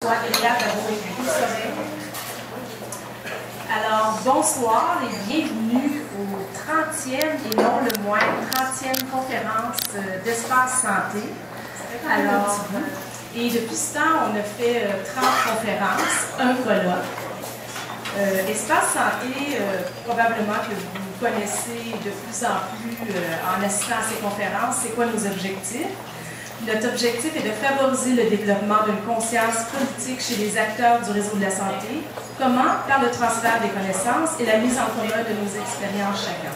Soit agréable à vous écouter. Alors, bonsoir et bienvenue au 30e et non le moins 30e conférence d'Espace Santé. Alors, et depuis ce temps, on a fait 30 conférences, un colloque. Espace Santé, probablement que vous connaissez de plus en plus en assistant à ces conférences, c'est quoi nos objectifs? Notre objectif est de favoriser le développement d'une conscience politique chez les acteurs du réseau de la santé. Comment? Par le transfert des connaissances et la mise en commun de nos expériences chacun.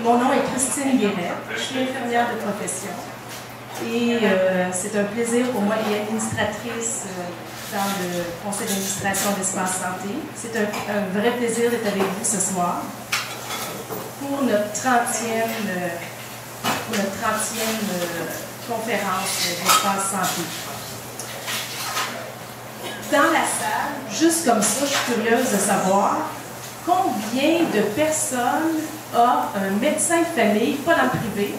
Mon nom est Christine Guéret, je suis infirmière de profession. Et c'est un plaisir pour moi d'être administratrice dans le conseil d'administration d'Espace Santé. C'est un vrai plaisir d'être avec vous ce soir pour notre 30e conférence d'Espace Santé. Dans la salle, juste comme ça, je suis curieuse de savoir combien de personnes a un médecin de famille, pas dans le privé,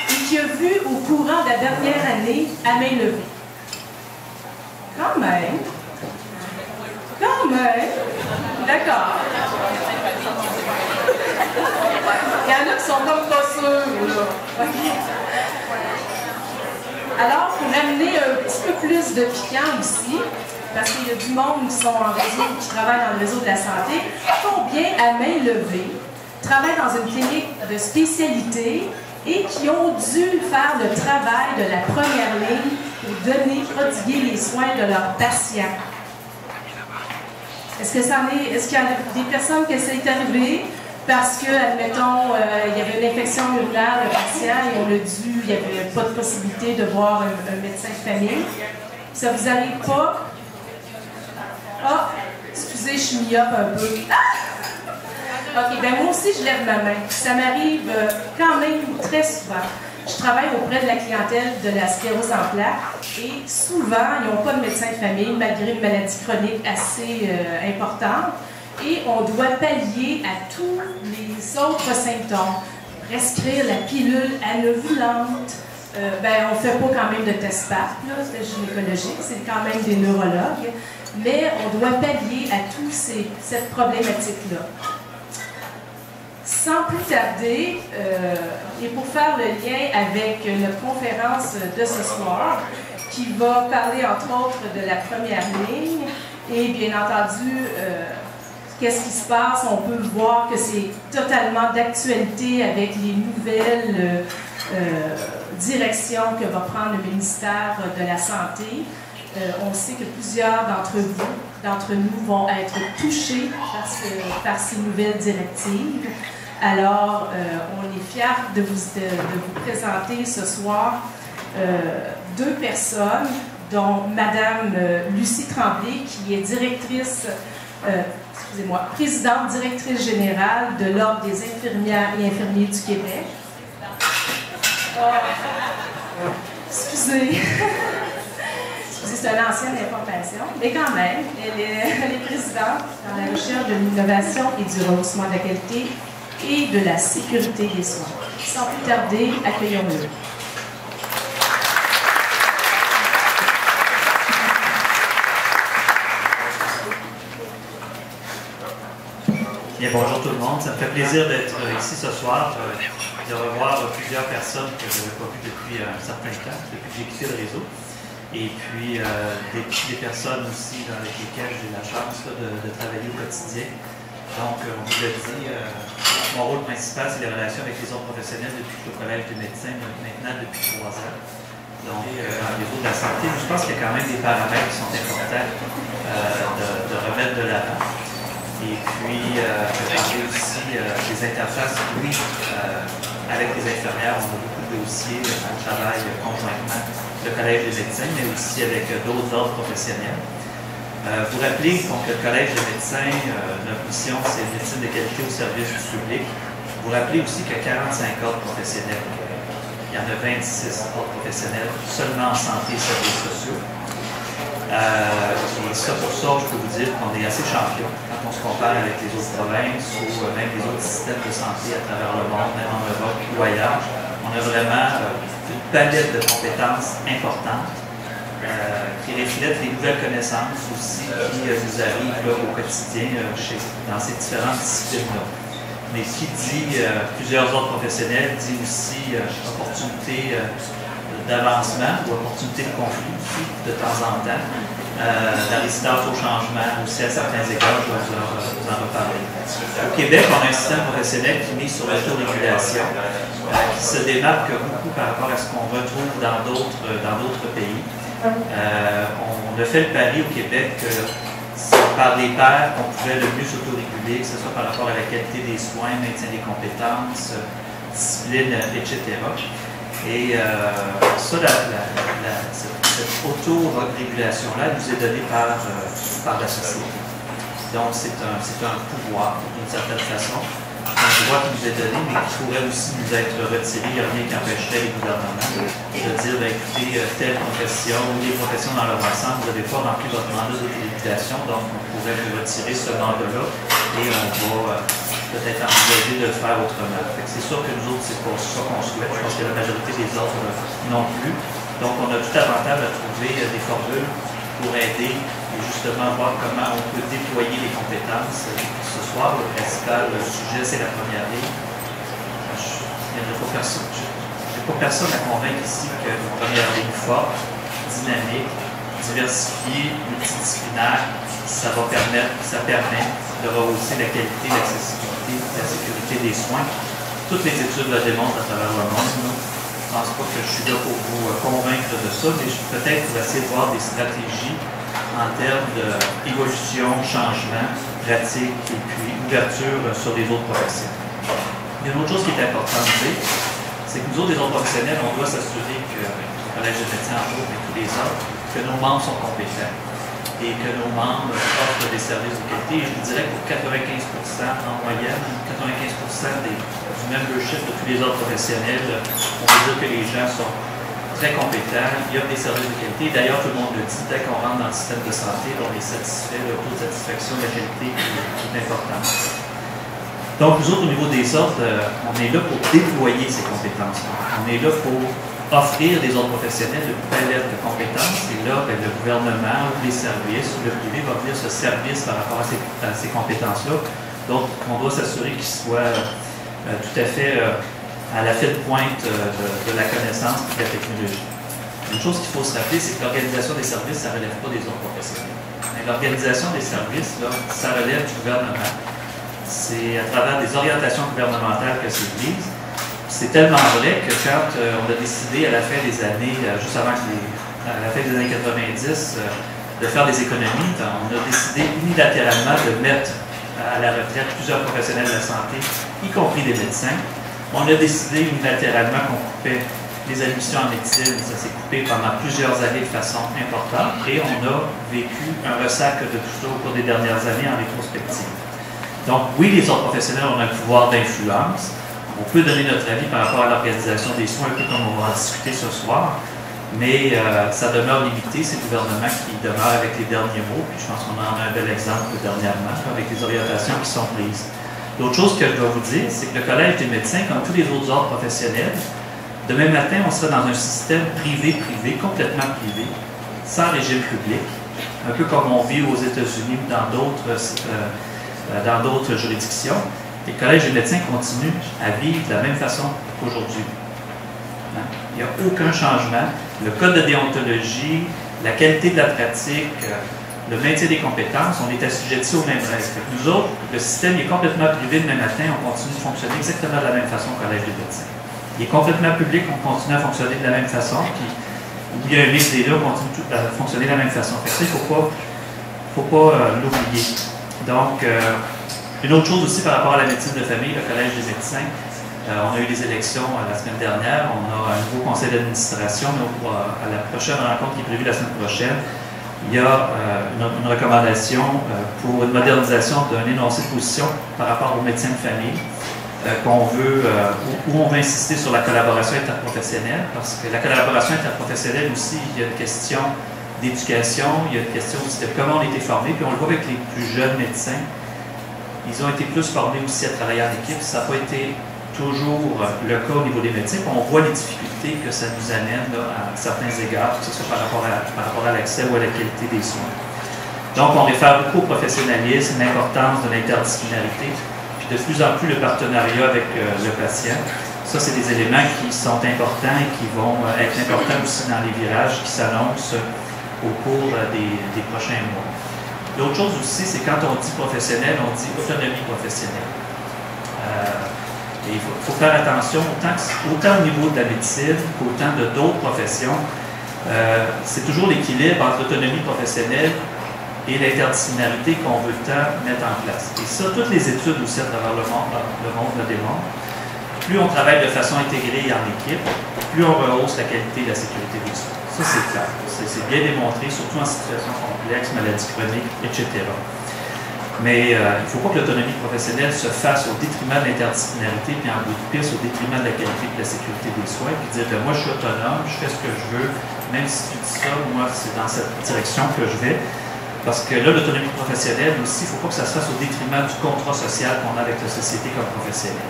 et qui a vu au courant de la dernière année à main levée. Quand même. Quand même. D'accord. Il y en a qui sont comme pas sûrs, là. Alors, pour amener un petit peu plus de piquant aussi, parce qu'il y a du monde qui sont en réseau, qui travaillent dans le réseau de la santé, combien à main levée travaillent dans une clinique de spécialité et qui ont dû faire le travail de la première ligne pour prodiguer les soins de leurs patients? Est-ce qu'il y a des personnes que c'est arrivé parce que, admettons, il y avait une infection urinaire de patient et il n'y avait pas de possibilité de voir un médecin de famille? Ça vous arrive pas? Ah, excusez, je suis myope un peu. Ah! OK, bien moi aussi, je lève ma main. Ça m'arrive quand même très souvent. Je travaille auprès de la clientèle de la sclérose en plaques et souvent, ils n'ont pas de médecin de famille malgré une maladie chronique assez importante. Et on doit pallier à tous les autres symptômes. Prescrire la pilule anovulante. On ne fait pas quand même de test PAP, c'est gynécologique, c'est quand même des neurologues. Mais on doit pallier à toute cette problématique-là. Sans plus tarder, et pour faire le lien avec notre conférence de ce soir, qui va parler entre autres de la première ligne, et bien entendu, qu'est-ce qui se passe? On peut voir que c'est totalement d'actualité avec les nouvelles directions que va prendre le ministère de la Santé. On sait que plusieurs d'entre nous vont être touchés par ces nouvelles directives. Alors, on est fiers de vous présenter ce soir deux personnes, dont Madame Lucie Tremblay, qui est présidente directrice générale de l'Ordre des infirmières et infirmiers du Québec. Excusez. C'est une ancienne information, mais quand même, elle est présidente dans la recherche de l'innovation et du rehaussement de la qualité et de la sécurité des soins. Sans plus tarder, accueillons-le. Bien, bonjour tout le monde, ça me fait plaisir d'être ici ce soir, de revoir plusieurs personnes que je n'avais pas vues depuis un certain temps, depuis que j'ai quitté le réseau. Et puis des personnes aussi avec lesquelles j'ai la chance de travailler au quotidien. Donc, on vous l'a dit, mon rôle principal, c'est les relations avec les autres professionnels depuis le Collège des médecins, maintenant depuis 3 ans. Donc, dans le réseau de la santé, je pense qu'il y a quand même des paramètres qui sont importants de remettre de l'avant. Et puis, je vais parler aussi des interfaces, oui, avec les infirmières. On a beaucoup de dossiers, on travaille conjointement le Collège des médecins, mais aussi avec d'autres ordres professionnels. Vous rappelez donc le Collège des médecins, notre mission, c'est médecine de qualité au service du public. Vous rappelez aussi qu'il y a 45 ordres professionnels. Il y en a 26 ordres professionnels seulement en santé et services sociaux. Et ça, pour ça, je peux vous dire qu'on est assez champion quand on se compare avec les autres provinces ou même les autres systèmes de santé à travers le monde, même en Europe ou ailleurs. On a vraiment une palette de compétences importantes qui reflète les nouvelles connaissances aussi qui nous arrivent là, au quotidien dans ces différentes disciplines-là. Mais qui dit plusieurs ordres professionnels dit aussi opportunité d'avancement ou opportunité de conflit aussi, de temps en temps. La résistance au changement aussi à certains égards, je vais vous en reparler. Au Québec, on a un système professionnel qui mise sur l'autorégulation, qui se démarque beaucoup par rapport à ce qu'on retrouve dans d'autres pays. On a fait le pari au Québec que par les pairs, on pouvait le mieux s'autoréguler, que ce soit par rapport à la qualité des soins, maintien des compétences, discipline, etc. Et cette autorégulation-là nous est donnée par la société. Donc, c'est un pouvoir, d'une certaine façon, un droit qui nous est donné, mais qui pourrait aussi nous être retiré. Il n'y a rien qui empêcherait les gouvernements de dire, écoutez, telle profession ou les professions dans leur ensemble, vous n'avez pas rempli votre mandat d'autorégulation, donc on pourrait vous retirer ce mandat-là et on va peut-être envisager de le faire autrement. C'est sûr que nous autres, c'est pas ça qu'on souhaite. Je pense que la majorité des ordres non plus. Donc, on a tout avantage à trouver des formules pour aider et justement voir comment on peut déployer les compétences. Ce soir, le principal sujet, c'est la première ligne. Il n'y a pas personne. Je n'ai pas personne à convaincre ici qu'une première ligne forte, dynamique, diversifiée, multidisciplinaire, ça permet de rehausser la qualité, l'accessibilité, la sécurité des soins. Toutes les études le démontrent à travers le monde. Je ne pense pas que je suis là pour vous convaincre de ça, mais peut-être pour essayer de voir des stratégies en termes d'évolution, changement, pratique et puis ouverture sur les autres professions. Il y a une autre chose qui est importante de dire, c'est que nous autres, les autres professionnels, on doit s'assurer que, le Collège de médecins en gros, et tous les autres, que nos membres sont compétents et que nos membres offrent des services de qualité. Et je vous dirais que pour 95% en moyenne, 95% du membership de tous les autres professionnels, on peut dire que les gens sont très compétents, ils offrent des services de qualité. D'ailleurs, tout le monde le dit, dès qu'on rentre dans le système de santé, on est satisfait, le taux de satisfaction de la qualité est important. Donc, nous autres, au niveau des ordres, on est là pour déployer ces compétences. On est là pour offrir des ordres professionnels de palette de compétences. Et là, le gouvernement ou les services ou le privé va venir se servir par rapport à ces compétences-là. Donc, on doit s'assurer qu'ils soient tout à fait à la fine pointe de la connaissance et de la technologie. Une chose qu'il faut se rappeler, c'est que l'organisation des services, ça ne relève pas des ordres professionnels. Mais l'organisation des services, là, ça relève du gouvernement. C'est à travers des orientations gouvernementales que c'est vise. C'est tellement vrai que quand on a décidé à la fin des années, juste avant à la fin des années 90, de faire des économies, on a décidé unilatéralement de mettre à la retraite plusieurs professionnels de la santé, y compris des médecins. On a décidé unilatéralement qu'on coupait les admissions en médecine. Ça s'est coupé pendant plusieurs années de façon importante et on a vécu un ressac de tout ça au cours des dernières années en rétrospective. Donc oui, les autres professionnels ont un pouvoir d'influence. On peut donner notre avis par rapport à l'organisation des soins, un peu comme on va en discuter ce soir, mais ça demeure limité. C'est le gouvernement qui demeure avec les derniers mots. Puis je pense qu'on en a un bel exemple dernièrement avec les orientations qui sont prises. L'autre chose que je dois vous dire, c'est que le Collège des médecins, comme tous les autres ordres professionnels, demain matin, on sera dans un système privé-privé, complètement privé, sans régime public, un peu comme on vit aux États-Unis ou dans d'autres juridictions. Les collèges des médecins continuent à vivre de la même façon qu'aujourd'hui. Il n'y a aucun changement. Le code de déontologie, la qualité de la pratique, le maintien des compétences, on est assujettis aux mêmes règles. Nous autres, le système est complètement privé demain matin, on continue de fonctionner exactement de la même façon qu'au Collège des médecins. Il est complètement public, on continue à fonctionner de la même façon, puis il y a un mix des deux, on continue à fonctionner de la même façon. Il ne faut pas l'oublier. Donc, une autre chose aussi par rapport à la médecine de famille, le Collège des médecins, on a eu des élections la semaine dernière, on a un nouveau conseil d'administration, mais à la prochaine rencontre qui est prévue la semaine prochaine, il y a une recommandation pour une modernisation d'un énoncé de position par rapport aux médecins de famille, où on veut insister sur la collaboration interprofessionnelle, parce que la collaboration interprofessionnelle aussi, il y a une question d'éducation, il y a une question aussi de comment on a été formé, puis on le voit avec les plus jeunes médecins. Ils ont été plus formés aussi à travailler en équipe. Ça n'a pas été toujours le cas au niveau des médecins. On voit les difficultés que ça nous amène là, à certains égards, que ce soit par rapport à l'accès ou à la qualité des soins. Donc, on réfère beaucoup au professionnalisme, l'importance de l'interdisciplinarité, puis de plus en plus le partenariat avec le patient. Ça, c'est des éléments qui sont importants et qui vont être importants aussi dans les virages qui s'annoncent au cours des prochains mois. L'autre chose aussi, c'est quand on dit professionnel, on dit autonomie professionnelle. Et il faut faire attention, autant au niveau de la médecine qu'autant de d'autres professions. C'est toujours l'équilibre entre l'autonomie professionnelle et l'interdisciplinarité qu'on veut tant mettre en place. Et ça, toutes les études aussi à travers le monde le démontrent. Plus on travaille de façon intégrée et en équipe, plus on rehausse la qualité et la sécurité des soins. Ça, c'est clair. C'est bien démontré, surtout en situation complexe, maladie chronique, etc. Mais il ne faut pas que l'autonomie professionnelle se fasse au détriment de l'interdisciplinarité, puis en bout de piste, au détriment de la qualité et de la sécurité des soins, puis dire que moi, je suis autonome, je fais ce que je veux, même si tu dis ça, moi, c'est dans cette direction que je vais. Parce que là, l'autonomie professionnelle aussi, il ne faut pas que ça se fasse au détriment du contrat social qu'on a avec la société comme professionnel.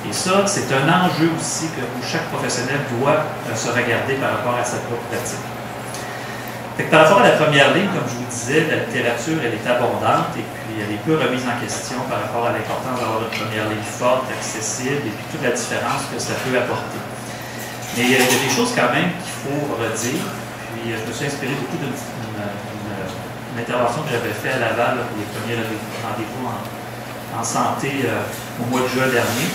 Et ça, c'est un enjeu aussi où chaque professionnel doit se regarder par rapport à sa propre pratique. Fait que par rapport à la première ligne, comme je vous disais, la littérature, elle est abondante et puis elle est peu remise en question par rapport à l'importance d'avoir une première ligne forte, accessible et puis toute la différence que ça peut apporter. Mais il y a des choses quand même qu'il faut redire. Puis je me suis inspiré beaucoup d'une intervention que j'avais faite à Laval pour les premiers rendez-vous en santé au mois de juin dernier.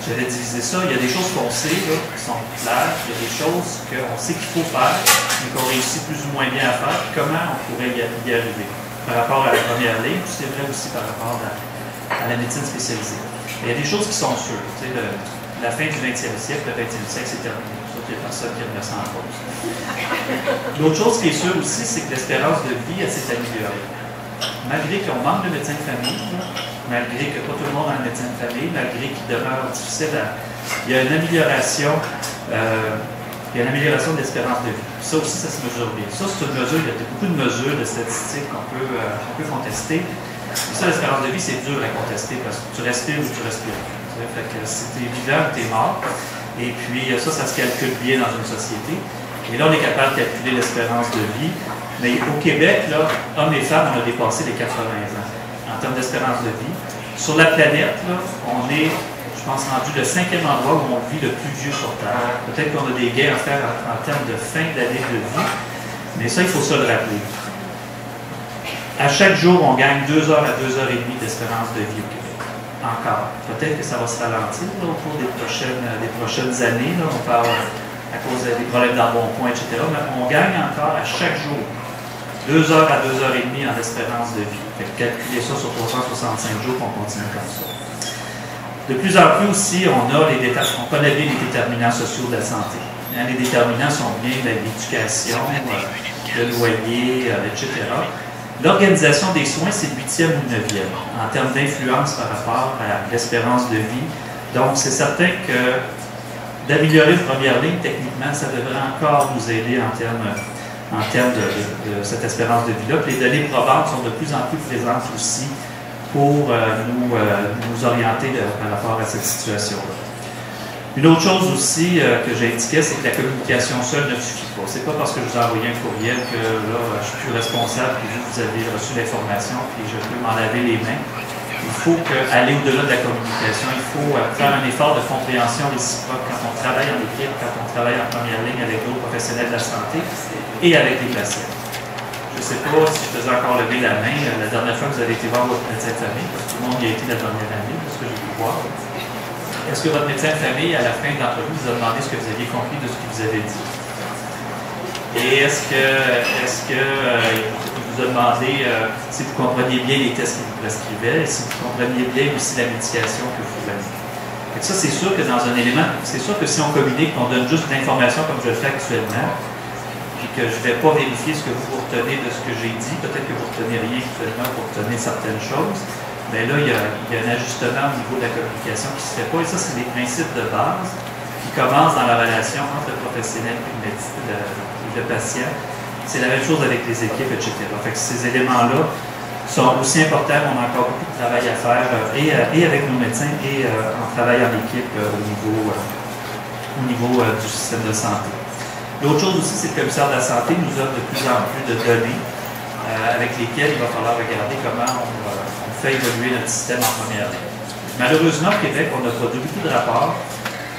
J'avais divisé ça. Il y a des choses qu'on sait là, qui sont claires. Il y a des choses qu'on sait qu'il faut faire, mais qu'on réussit plus ou moins bien à faire. Puis comment on pourrait y arriver par rapport à la première ligne, puis c'est vrai aussi par rapport à la médecine spécialisée. Mais il y a des choses qui sont sûres. Tu sais, la fin du 20e siècle, le 20e siècle, c'est terminé. Il n'y a personne qui remet ça en cause. L'autre chose qui est sûre aussi, c'est que l'espérance de vie, elle s'est améliorée. Malgré qu'on manque de médecins de famille, malgré que pas tout le monde a un médecin de famille, malgré qu'il demeure difficile il y a une amélioration, de l'espérance de vie. Ça aussi, ça se mesure bien. Ça, c'est une mesure, il y a beaucoup de mesures, de statistiques qu'on peut contester. Et ça, l'espérance de vie, c'est dur à contester parce que tu respires ou tu respires. Fait que si tu es vivant ou tu es mort. Et puis ça se calcule bien dans une société. Et là, on est capable de calculer l'espérance de vie. Mais au Québec, là, hommes et femmes, on a dépassé les 80 ans en termes d'espérance de vie. Sur la planète, là, on est, je pense, rendu le 5e endroit où on vit le plus vieux sur Terre. Peut-être qu'on a des gains à faire en termes de fin d'année de vie, mais ça, il faut ça le rappeler. À chaque jour, on gagne 2 heures à 2 heures et demie d'espérance de vie au Québec. Encore. Peut-être que ça va se ralentir là, au cours des prochaines années. Là, on parle à cause des problèmes d'embonpoint, etc. Mais on gagne encore à chaque jour 2 heures à 2 heures et demie en espérance de vie. Fait que calculer ça sur 365 jours, on continue comme ça. De plus en plus aussi, on connaît bien les déterminants sociaux de la santé. Les déterminants sont bien l'éducation, le loyer, etc. L'organisation des soins, c'est le 8e ou 9e en termes d'influence par rapport à l'espérance de vie. Donc, c'est certain que d'améliorer une première ligne, techniquement, ça devrait encore nous aider en termes de cette espérance de vie-là. Les données probantes sont de plus en plus présentes aussi pour nous orienter par rapport à cette situation-là. Une autre chose aussi que j'ai indiqué, c'est que la communication seule ne suffit pas. C'est pas parce que je vous ai envoyé un courriel que là, je suis plus responsable et vous avez reçu l'information et je peux m'en laver les mains. Il faut aller au-delà de la communication. Il faut faire un effort de compréhension réciproque quand on travaille en équipe, quand on travaille en première ligne avec d'autres professionnels de la santé et avec les patients. Je ne sais pas si je faisais encore lever la main la dernière fois que vous avez été voir votre médecin de famille, parce que tout le monde y a été la dernière année, parce que j'ai pu voir. Est-ce que votre médecin de famille, à la fin de l'entrevue, vous a demandé ce que vous aviez compris de ce qu'il vous avait dit? Et est-ce que vous a demandé si vous compreniez bien les tests qu'il vous prescrivait, et si vous compreniez bien aussi la médication que vous preniez? Ça, c'est sûr que dans un élément, c'est sûr que si on communique, qu'on donne juste l'information comme je le fais actuellement, puis que je ne vais pas vérifier ce que vous retenez de ce que j'ai dit, peut-être que vous ne retenez rien actuellement, vous retenez certaines choses, mais là, il y a un ajustement au niveau de la communication qui ne se fait pas. Et ça, c'est des principes de base qui commencent dans la relation entre le professionnel et le patient. C'est la même chose avec les équipes, etc. Fait que ces éléments-là sont aussi importants. On a encore beaucoup de travail à faire et avec nos médecins et en travaillant en équipe au niveau du système de santé. L'autre chose aussi, c'est que le commissaire de la santé nous offre de plus en plus de données avec lesquelles il va falloir regarder comment on fait évoluer notre système en première ligne. Malheureusement, au Québec, on a produit beaucoup de rapports,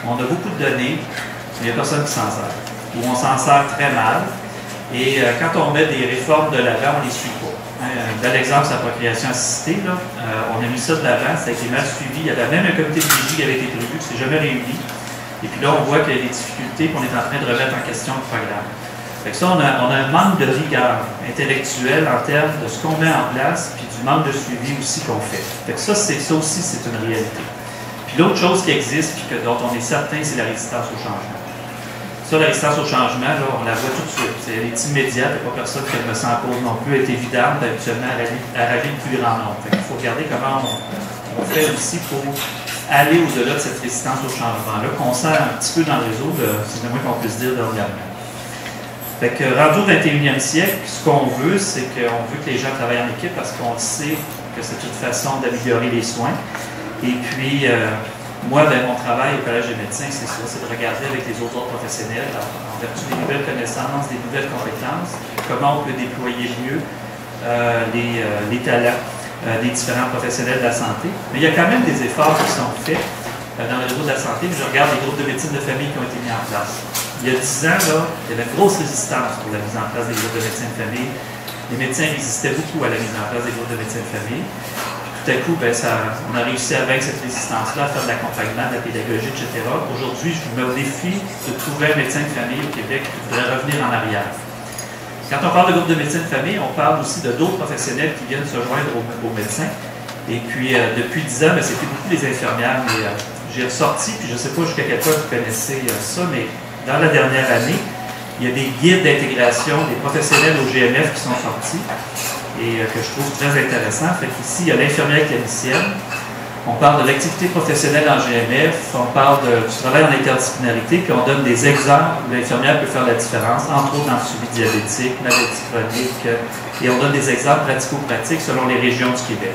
on a beaucoup de données, mais il n'y a personne qui s'en sert. Ou on s'en sert très mal. Et quand on met des réformes de l'avant, on ne les suit pas. Bel exemple, c'est la procréation assistée. Là. On a mis ça de l'avant, ça a été mal suivi. Il y avait même un comité de vigie qui avait été prévu, qui ne s'est jamais réuni. Et puis là, on voit qu'il y a des difficultés, qu'on est en train de remettre en question le programme. Fait que ça, on a un manque de rigueur intellectuelle en termes de ce qu'on met en place, puis du manque de suivi aussi qu'on fait. Fait que ça aussi, c'est une réalité. Puis l'autre chose qui existe, puis dont on est certain, c'est la résistance au changement. Ça, la résistance au changement, là, on la voit tout de suite. Elle est immédiate, il n'y a pas personne qui me sent en cause non plus, elle est évidente, habituellement, à rallier le plus grand nombre. Il faut regarder comment on fait aussi pour aller au-delà de cette résistance au changement-là, qu'on sent un petit peu dans le réseau, c'est le moins qu'on puisse dire dernièrement. Fait que, rendu au 21e siècle, ce qu'on veut, c'est qu'on veut que les gens travaillent en équipe parce qu'on sait que c'est une façon d'améliorer les soins. Et puis, moi, mon travail au Collège des médecins, c'est ça, c'est de regarder avec les autres professionnels, en vertu des nouvelles connaissances, des nouvelles compétences, comment on peut déployer mieux les talents des différents professionnels de la santé. Mais il y a quand même des efforts qui sont faits dans le réseau de la santé. Je regarde les groupes de médecine de famille qui ont été mis en place. Il y a 10 ans, là, il y avait une grosse résistance pour la mise en place des groupes de médecine de famille. Les médecins résistaient beaucoup à la mise en place des groupes de médecine de famille. Tout à coup, on a réussi à vaincre cette résistance-là, à faire de l'accompagnement, de la pédagogie, etc. Aujourd'hui, je vous mets au défi de trouver un médecin de famille au Québec qui voudrait revenir en arrière. Quand on parle de groupe de médecine de famille, on parle aussi de d'autres professionnels qui viennent se joindre aux médecins. Et puis, depuis 10 ans, c'était beaucoup les infirmières. Mais j'ai ressorti, puis je ne sais pas jusqu'à quel point vous connaissez ça, mais dans la dernière année, il y a des guides d'intégration des professionnels au GMF qui sont sortis et que je trouve très intéressant. Fait qu'ici, il y a l'infirmière clinicienne. On parle de l'activité professionnelle en GMF, on parle du travail en interdisciplinarité, puis on donne des exemples où l'infirmière peut faire la différence, entre autres dans le suivi diabétique, maladie chronique, et on donne des exemples pratico-pratiques selon les régions du Québec.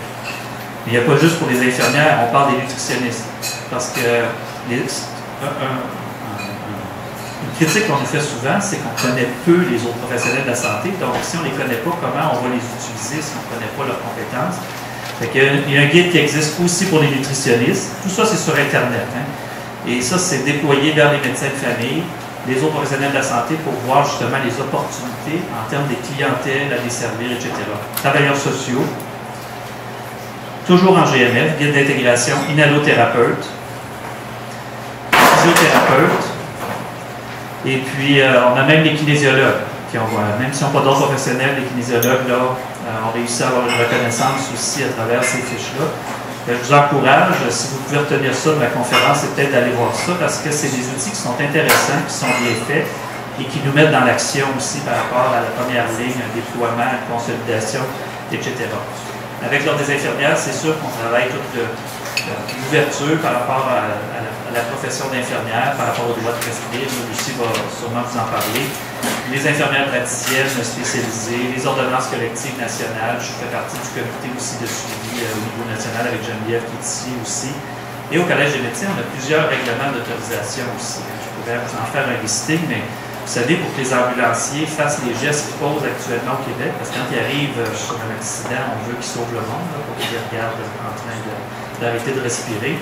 Mais il n'y a pas juste pour les infirmières, on parle des nutritionnistes. Parce que une critique qu'on nous fait souvent, c'est qu'on connaît peu les autres professionnels de la santé. Donc, si on ne les connaît pas, comment on va les utiliser si on ne connaît pas leurs compétences? Fait il y a un guide qui existe aussi pour les nutritionnistes. Tout ça, c'est sur Internet. Et ça, c'est déployé vers les médecins de famille, les autres professionnels de la santé pour voir justement les opportunités en termes des clientèles à desservir, etc. Travailleurs sociaux, toujours en GMF, guide d'intégration, inhalothérapeute, physiothérapeute, et puis on a même les kinésiologues. Même si on n'a pas d'autres professionnels, les kinésiologues là, ont réussi à avoir une reconnaissance aussi à travers ces fiches-là. Je vous encourage, si vous pouvez retenir ça de ma conférence, c'est peut-être d'aller voir ça, parce que c'est des outils qui sont intéressants, qui sont bien faits, et qui nous mettent dans l'action aussi par rapport à la première ligne, un déploiement, une consolidation, etc. Avec l'Ordre des infirmières, c'est sûr qu'on travaille toute l'ouverture par rapport à la profession d'infirmière, par rapport au droit de prescrire. Lucie va sûrement vous en parler. Les infirmières praticiennes spécialisées, les ordonnances collectives nationales. Je fais partie du comité aussi de suivi au niveau national avec Geneviève qui est ici aussi. Et au Collège des médecins, on a plusieurs règlements d'autorisation aussi. Je pourrais vous en faire un listing, mais vous savez, pour que les ambulanciers fassent les gestes qu'ils posent actuellement au Québec, parce que quand ils arrivent sur un accident, on veut qu'ils sauvent le monde, là, pour qu'ils regardent en train d'arrêter de respirer.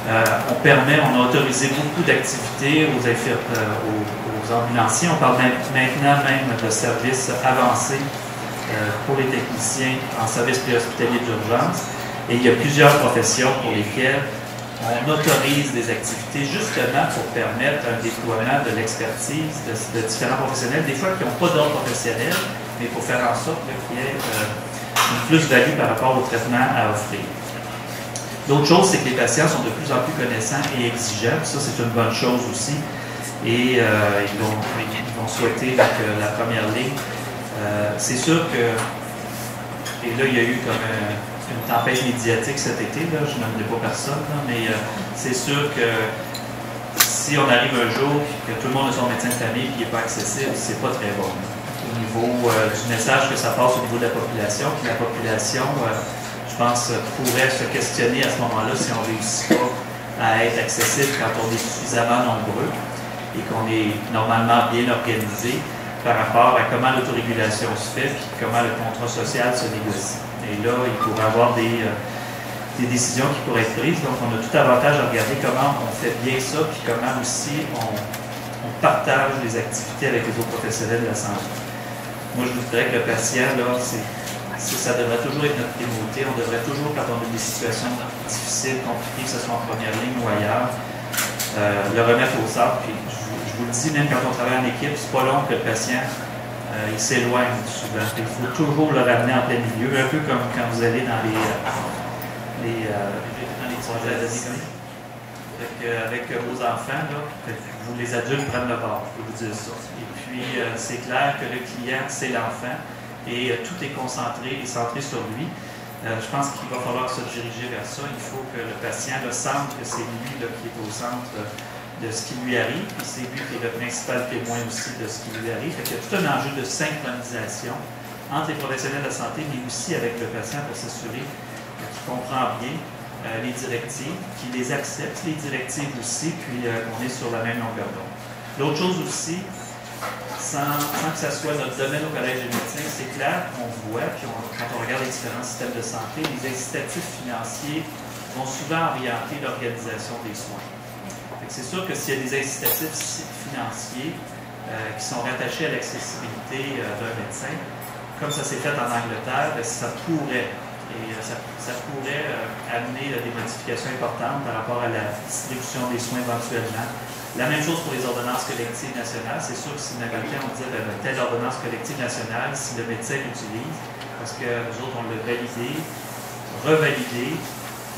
On a autorisé beaucoup d'activités aux ambulanciers. On parle maintenant même de services avancés pour les techniciens en service préhospitalier d'urgence. Et il y a plusieurs professions pour lesquelles on autorise des activités justement pour permettre un déploiement de l'expertise de différents professionnels, des fois qui n'ont pas d'ordre professionnel, mais pour faire en sorte qu'il y ait une plus-value par rapport au traitement à offrir. L'autre chose, c'est que les patients sont de plus en plus connaissants et exigeants. Ça, c'est une bonne chose aussi. Et ils vont souhaiter donc, la première ligne. C'est sûr que, et là, il y a eu comme une tempête médiatique cet été, là, je n'en ai pas personne, là, mais c'est sûr que si on arrive un jour que tout le monde a son médecin de famille et qu'il n'est pas accessible, c'est pas très bon. niveau du message que ça passe au niveau de la population. Puis la population, je pense, pourrait se questionner à ce moment-là si on ne réussit pas à être accessible quand on est suffisamment nombreux et qu'on est normalement bien organisé par rapport à comment l'autorégulation se fait et comment le contrat social se négocie. Et là, il pourrait y avoir des décisions qui pourraient être prises. Donc, on a tout avantage à regarder comment on fait bien ça puis comment aussi on partage les activités avec les autres professionnels de la santé. Moi, je vous dirais que le patient, là, ça devrait toujours être notre primauté. On devrait toujours, quand on a des situations difficiles, compliquées, que ce soit en première ligne ou ailleurs, le remettre au centre. Puis, je vous le dis, même quand on travaille en équipe, c'est pas long que le patient il s'éloigne souvent. Il faut toujours le ramener en plein milieu, un peu comme quand vous allez dans les projets d'addiction. Avec vos enfants, là, vous les adultes prennent le bord, je peux vous dire ça. Et puis, c'est clair que le client, c'est l'enfant, et tout est concentré et centré sur lui. Je pense qu'il va falloir se diriger vers ça. Il faut que le patient sente que c'est lui là, qui est au centre de ce qui lui arrive, puis c'est lui qui est le principal témoin aussi de ce qui lui arrive. Il y a tout un enjeu de synchronisation entre les professionnels de la santé, mais aussi avec le patient pour s'assurer qu'il comprend bien les directives, qu'il les accepte, les directives aussi, puis qu'on est sur la même longueur d'onde. L'autre chose aussi, sans que ça soit notre domaine au Collège des médecins, c'est clair qu'on voit, puis quand on regarde les différents systèmes de santé, les incitatifs financiers vont souvent orienter l'organisation des soins. C'est sûr que s'il y a des incitatifs financiers qui sont rattachés à l'accessibilité d'un médecin, comme ça s'est fait en Angleterre, ça pourrait amener des modifications importantes par rapport à la distribution des soins éventuellement. La même chose pour les ordonnances collectives nationales. C'est sûr que si n'importe on disait telle ordonnance collective nationale, si le médecin l'utilise, parce que nous autres, on l'a validé, revalidé,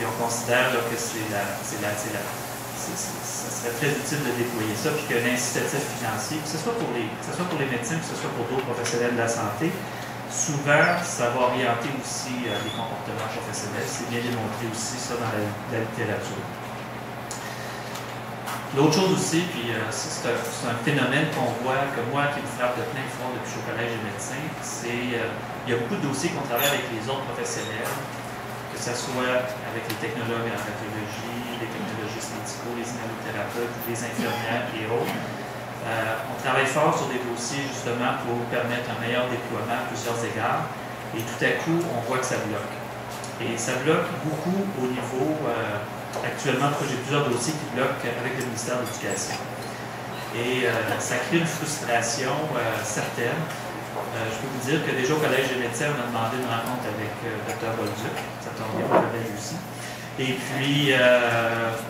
et on considère là, que ça serait très utile de déployer ça, puis qu'un incitatif financier, que ce soit pour les médecins, que ce soit pour d'autres professionnels de la santé, souvent, ça va orienter aussi les comportements professionnels. C'est bien démontré aussi ça dans la littérature. L'autre chose aussi, puis c'est un phénomène qu'on voit, que moi qui me frappe de plein fond depuis au Collège des médecins, c'est il y a beaucoup de dossiers qu'on travaille avec les autres professionnels, que ce soit avec les technologues en radiologie, les technologistes médicaux, les inhalothérapeutes, les infirmières et autres. On travaille fort sur des dossiers justement pour permettre un meilleur déploiement à plusieurs égards et tout à coup, on voit que ça bloque. Et ça bloque beaucoup au niveau, actuellement, j'ai plusieurs dossiers qui bloquent avec le ministère de l'Éducation. Et ça crée une frustration certaine. Je peux vous dire que déjà au Collège des médecins, on a demandé une rencontre avec Dr. Bolduc, ça tombe bien, on l'avait aussi. Et puis,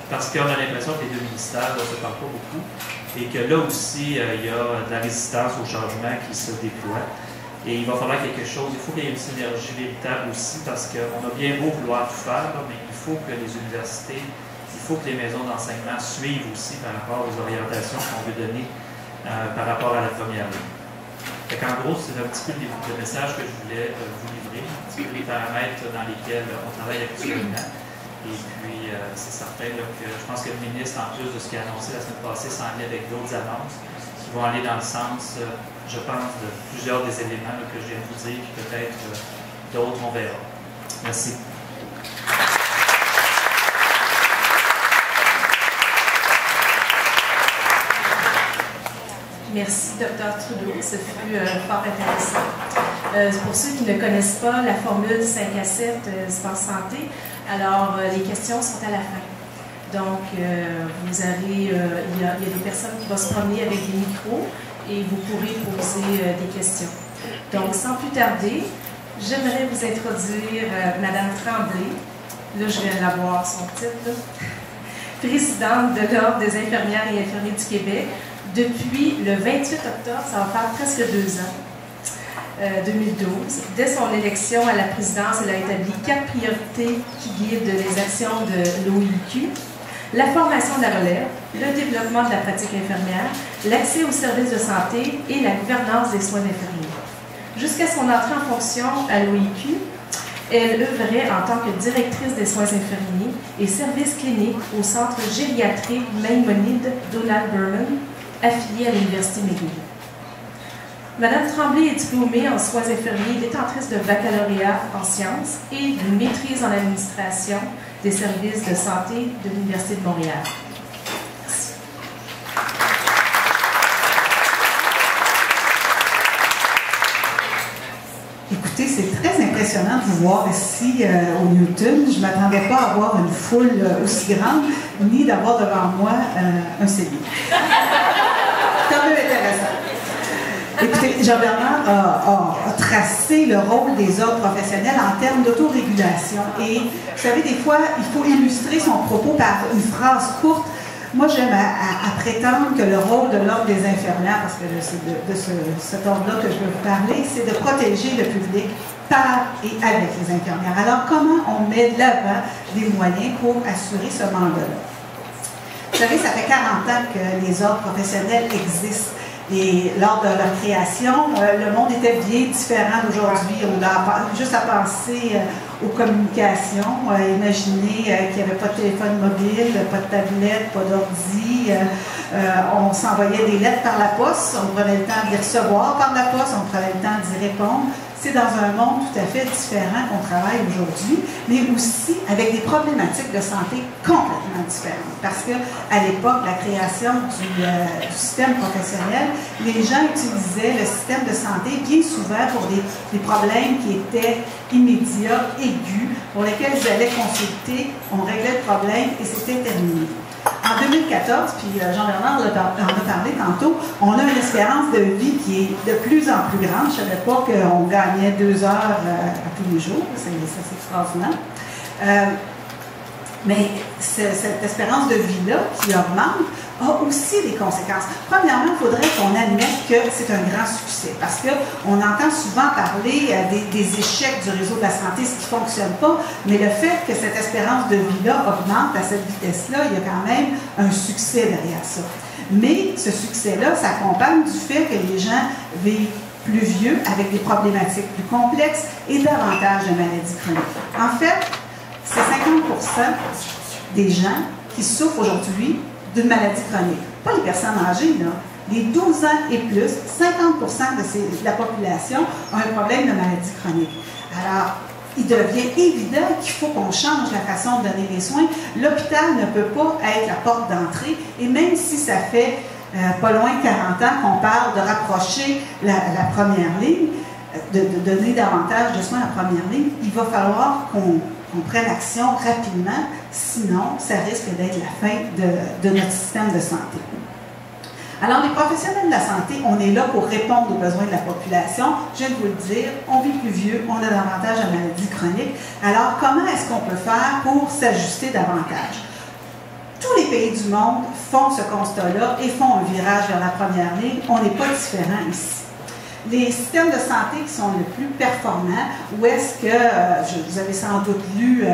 parce qu'on a l'impression que les deux ministères ne se parlent pas beaucoup, et que là aussi, il y a de la résistance au changement qui se déploie. Et il va falloir quelque chose, il faut qu'il y ait une synergie véritable aussi, parce qu'on a bien beau vouloir tout faire, là, mais il faut que les universités, il faut que les maisons d'enseignement suivent aussi par rapport aux orientations qu'on veut donner par rapport à la première ligne. En gros, c'est un petit peu le message que je voulais vous livrer, un petit peu les paramètres dans lesquels on travaille actuellement. Et puis, c'est certain là, que je pense que le ministre, en plus de ce qu'il a annoncé la semaine passée, s'en vient avec d'autres annonces qui vont aller dans le sens, je pense, de plusieurs des éléments là, que je viens de vous dire, puis peut-être d'autres, on verra. Merci. Merci, Dr. Trudeau. Ce fut fort intéressant. Pour ceux qui ne connaissent pas la formule 5 à 7 Espace Santé, alors les questions sont à la fin. Donc, vous avez, il y a des personnes qui vont se promener avec des micros et vous pourrez poser des questions. Donc, sans plus tarder, j'aimerais vous introduire Mme Tremblay. Là, je viens d'avoir son titre. Là. Présidente de l'Ordre des infirmières et infirmiers du Québec. Depuis le 28 octobre, ça va faire presque 2 ans, 2012. Dès son élection à la présidence, elle a établi 4 priorités qui guident les actions de l'OIQ. La formation de la relève, le développement de la pratique infirmière, l'accès aux services de santé et la gouvernance des soins infirmiers. Jusqu'à son entrée en fonction à l'OIQ, elle œuvrait en tant que directrice des soins infirmiers et services cliniques au centre gériatrique Maïmonide Donald Berman, affilié à l'Université McGill. Madame Tremblay est diplômée en soins infirmiers, détentrice de baccalauréat en sciences et d'une maîtrise en administration des services de santé de l'Université de Montréal. Merci. Écoutez, c'est très impressionnant de vous voir ici au Newton. Je ne m'attendais pas à avoir une foule aussi grande, ni d'avoir devant moi un CD. C'est quand même intéressant. Écoutez, Jean-Bernard a tracé le rôle des ordres professionnels en termes d'autorégulation. Et vous savez, des fois, il faut illustrer son propos par une phrase courte. Moi, j'aime à prétendre que le rôle de l'ordre des infirmières, parce que c'est de cet ordre-là que je veux vous parler, c'est de protéger le public par et avec les infirmières. Alors, comment on met de l'avant des moyens pour assurer ce mandat-là? Vous savez, ça fait 40 ans que les ordres professionnels existent. Et lors de leur création, le monde était bien différent d'aujourd'hui. On a juste à penser aux communications. Imaginez qu'il n'y avait pas de téléphone mobile, pas de tablette, pas d'ordi. On s'envoyait des lettres par la poste. On prenait le temps d'y recevoir par la poste. On prenait le temps d'y répondre. C'est dans un monde tout à fait différent qu'on travaille aujourd'hui, mais aussi avec des problématiques de santé complètement différentes. Parce qu'à l'époque, la création du système professionnel, les gens utilisaient le système de santé bien souvent pour des problèmes qui étaient immédiats, aigus, pour lesquels ils allaient consulter, on réglait le problème et c'était terminé. En 2014, puis Jean-Bernard en a parlé tantôt, on a une espérance de vie qui est de plus en plus grande. Je ne savais pas qu'on gagnait 2 heures à tous les jours. C'est extraordinaire. Mais cette espérance de vie-là qui augmente a aussi des conséquences. Premièrement, il faudrait qu'on admette que c'est un grand succès parce qu'on entend souvent parler des échecs du réseau de la santé, ce qui ne fonctionne pas, mais le fait que cette espérance de vie-là augmente à cette vitesse-là, il y a quand même un succès derrière ça. Mais ce succès-là s'accompagne du fait que les gens vivent plus vieux avec des problématiques plus complexes et davantage de maladies chroniques. En fait, c'est 50% des gens qui souffrent aujourd'hui d'une maladie chronique. Pas les personnes âgées, là. Les 12 ans et plus, 50% de la population ont un problème de maladie chronique. Alors, il devient évident qu'il faut qu'on change la façon de donner les soins. L'hôpital ne peut pas être la porte d'entrée, et même si ça fait pas loin de 40 ans qu'on parle de rapprocher la première ligne, de donner davantage de soins à la première ligne, il va falloir qu'on prenne action rapidement, sinon ça risque d'être la fin de notre système de santé. Alors, les professionnels de la santé, on est là pour répondre aux besoins de la population. Je viens de vous le dire, on vit plus vieux, on a davantage de maladies chroniques. Alors, comment est-ce qu'on peut faire pour s'ajuster davantage? Tous les pays du monde font ce constat-là et font un virage vers la première ligne. On n'est pas différent ici. Les systèmes de santé qui sont les plus performants, où est-ce que, vous avez sans doute lu,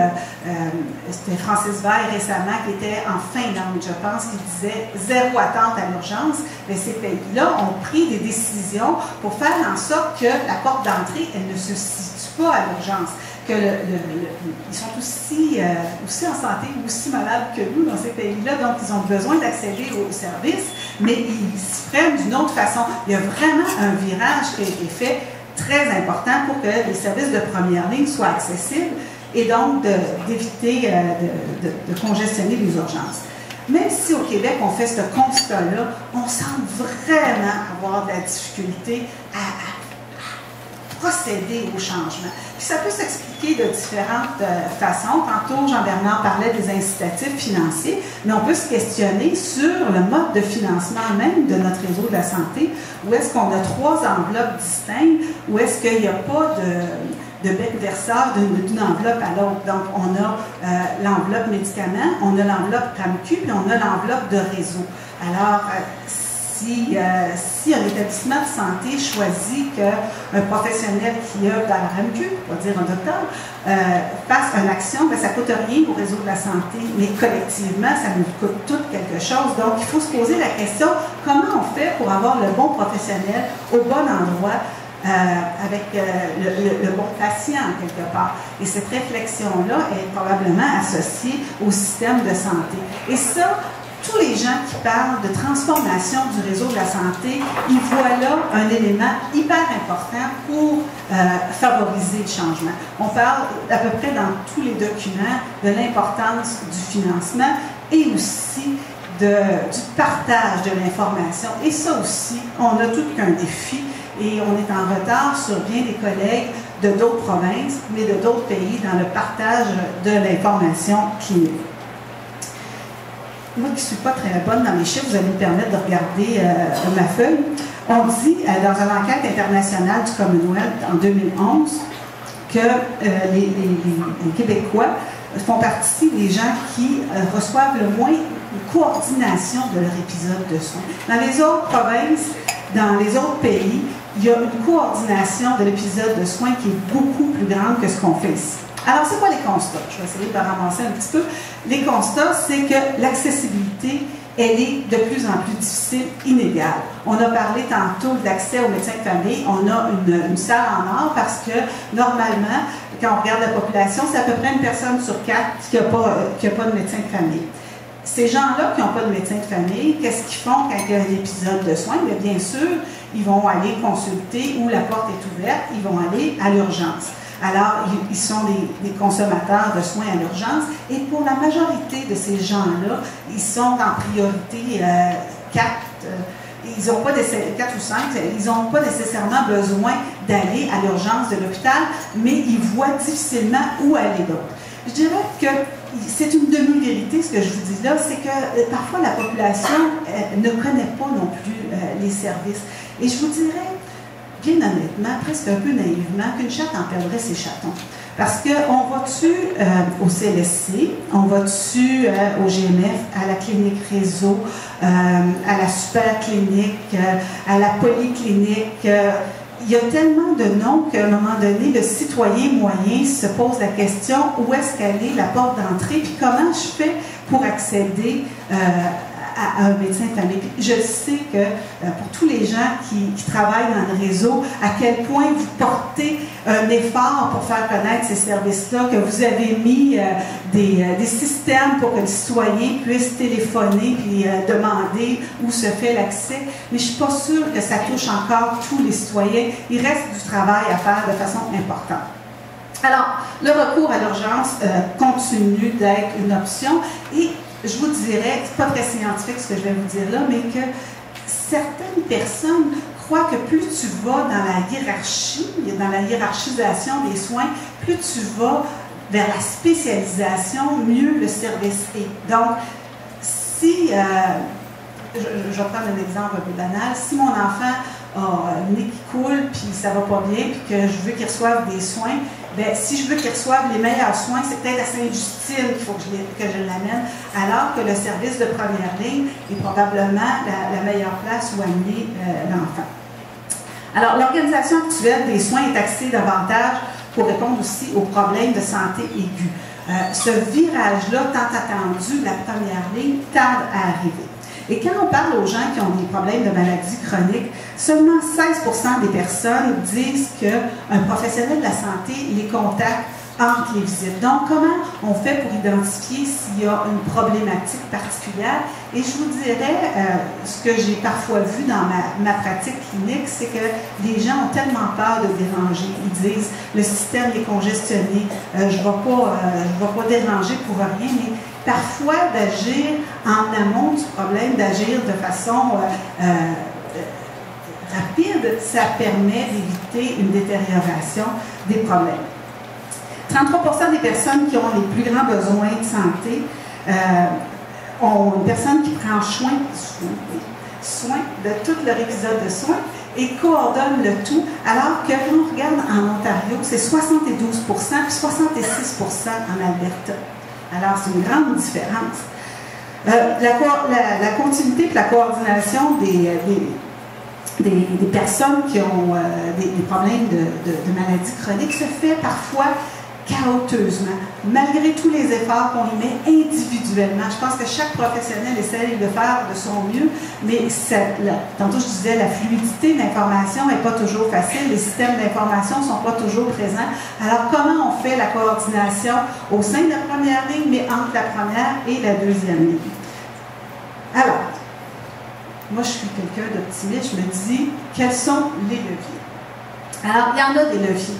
c'était Francis Veil récemment, qui était en Finlande, je pense, qui disait « zéro attente à l'urgence », mais ces pays-là ont pris des décisions pour faire en sorte que la porte d'entrée, elle ne se situe pas à l'urgence, que ils sont aussi en santé, aussi malades que nous dans ces pays-là, donc ils ont besoin d'accéder aux services, mais ils s'y prennent d'une autre façon. Il y a vraiment un virage qui a été fait très important pour que les services de première ligne soient accessibles et donc d'éviter de congestionner les urgences. Même si au Québec, on fait ce constat-là, on semble vraiment avoir de la difficulté à procéder au changement. Puis ça peut s'expliquer de différentes façons. Tantôt, Jean-Bernard parlait des incitatifs financiers, mais on peut se questionner sur le mode de financement même de notre réseau de la santé, où est-ce qu'on a 3 enveloppes distinctes, où est-ce qu'il n'y a pas de bec verseur d'une enveloppe à l'autre. Donc, on a l'enveloppe médicaments, on a l'enveloppe RAMQ, puis on a l'enveloppe de réseau. Alors, si un établissement de santé choisit qu'un professionnel qui a dans la RAMQ, on va dire un docteur, fasse une action, bien, ça ne coûte rien au réseau de la santé, mais collectivement, ça nous coûte tout quelque chose. Donc, il faut se poser la question, comment on fait pour avoir le bon professionnel au bon endroit, avec le bon patient, quelque part. Et cette réflexion-là est probablement associée au système de santé. Et ça, tous les gens qui parlent de transformation du réseau de la santé, ils voient là un élément hyper important pour favoriser le changement. On parle à peu près dans tous les documents de l'importance du financement et aussi du partage de l'information. Et ça aussi, on a tout qu'un défi et on est en retard sur bien des collègues de d'autres provinces, mais de d'autres pays dans le partage de l'information clinique. Moi qui ne suis pas très bonne dans les chiffres, vous allez me permettre de regarder ma feuille. On dit dans une enquête internationale du Commonwealth en 2011 que les Québécois font partie des gens qui reçoivent le moins de coordination de leur épisode de soins. Dans les autres provinces, dans les autres pays, il y a une coordination de l'épisode de soins qui est beaucoup plus grande que ce qu'on fait ici. Alors, c'est quoi les constats? Je vais essayer de ramasser un petit peu. Les constats, c'est que l'accessibilité, elle est de plus en plus difficile, inégale. On a parlé tantôt d'accès aux médecins de famille. On a une salle en or parce que, normalement, quand on regarde la population, c'est à peu près une personne sur 4 qui n'a pas de médecin de famille. Ces gens-là qui n'ont pas de médecin de famille, qu'est-ce qu'ils font quand il y a un épisode de soins? Bien sûr, ils vont aller consulter où la porte est ouverte, ils vont aller à l'urgence. Alors, ils sont des consommateurs de soins à l'urgence et pour la majorité de ces gens-là, ils sont en priorité 4, ils n'ont pas 4 ou 5, ils n'ont pas nécessairement besoin d'aller à l'urgence de l'hôpital, mais ils voient difficilement où aller d'autre. Je dirais que c'est une demi-vérité, ce que je vous dis là, c'est que parfois la population ne connaît pas non plus les services. Et je vous dirais, bien honnêtement, presque un peu naïvement, qu'une chatte en perdrait ses chatons. Parce qu'on va-tu au CLSC, on va-tu au GMF, à la clinique réseau, à la super clinique, à la polyclinique. Il y a tellement de noms qu'à un moment donné, le citoyen moyen se pose la question où est-ce qu'elle est la porte d'entrée, puis comment je fais pour accéder à un médecin de famille. Puis je sais que pour tous les gens qui travaillent dans le réseau, à quel point vous portez un effort pour faire connaître ces services-là, que vous avez mis des systèmes pour que le citoyen puisse téléphoner puis demander où se fait l'accès. Mais je ne suis pas sûre que ça touche encore tous les citoyens. Il reste du travail à faire de façon importante. Alors, le recours à l'urgence continue d'être une option et je vous dirais, c'est pas très scientifique ce que je vais vous dire là, mais que certaines personnes croient que plus tu vas dans la hiérarchisation des soins, plus tu vas vers la spécialisation, mieux le service est. Donc, si, je vais prendre un exemple un peu banal, si mon enfant a le nez qui coule, puis ça va pas bien, puis que je veux qu'il reçoive des soins, bien, si je veux qu'il reçoive les meilleurs soins, c'est peut-être à Sainte-Justine qu'il faut que je l'amène, alors que le service de première ligne est probablement la meilleure place où amener l'enfant. Alors, l'organisation actuelle des soins est axée davantage pour répondre aussi aux problèmes de santé aigus. Ce virage-là, tant attendu de la première ligne, tarde à arriver. Et quand on parle aux gens qui ont des problèmes de maladies chroniques, seulement 16% des personnes disent qu'un professionnel de la santé les contacte entre les visites. Donc, comment on fait pour identifier s'il y a une problématique particulière? Et je vous dirais, ce que j'ai parfois vu dans ma pratique clinique, c'est que les gens ont tellement peur de déranger. Ils disent, le système est congestionné, je ne vais pas déranger pour rien, mais parfois d'agir en amont du problème, d'agir de façon rapide, ça permet d'éviter une détérioration des problèmes. 33% des personnes qui ont les plus grands besoins de santé ont une personne qui prend soin de tout leur épisode de soins et coordonne le tout, alors que quand on regarde en Ontario, c'est 72% puis 66% en Alberta. Alors, c'est une grande différence. La continuité et la coordination des personnes qui ont des problèmes de maladies chroniques se fait parfois chaoteusement, malgré tous les efforts qu'on y met individuellement. Je pense que chaque professionnel essaie de faire de son mieux, mais tantôt je disais, la fluidité de l'information n'est pas toujours facile, les systèmes d'information ne sont pas toujours présents. Alors, comment on fait la coordination au sein de la première ligne, mais entre la première et la deuxième ligne? Alors, moi, je suis quelqu'un d'optimiste. Je me dis, quels sont les leviers? Alors, il y en a des leviers.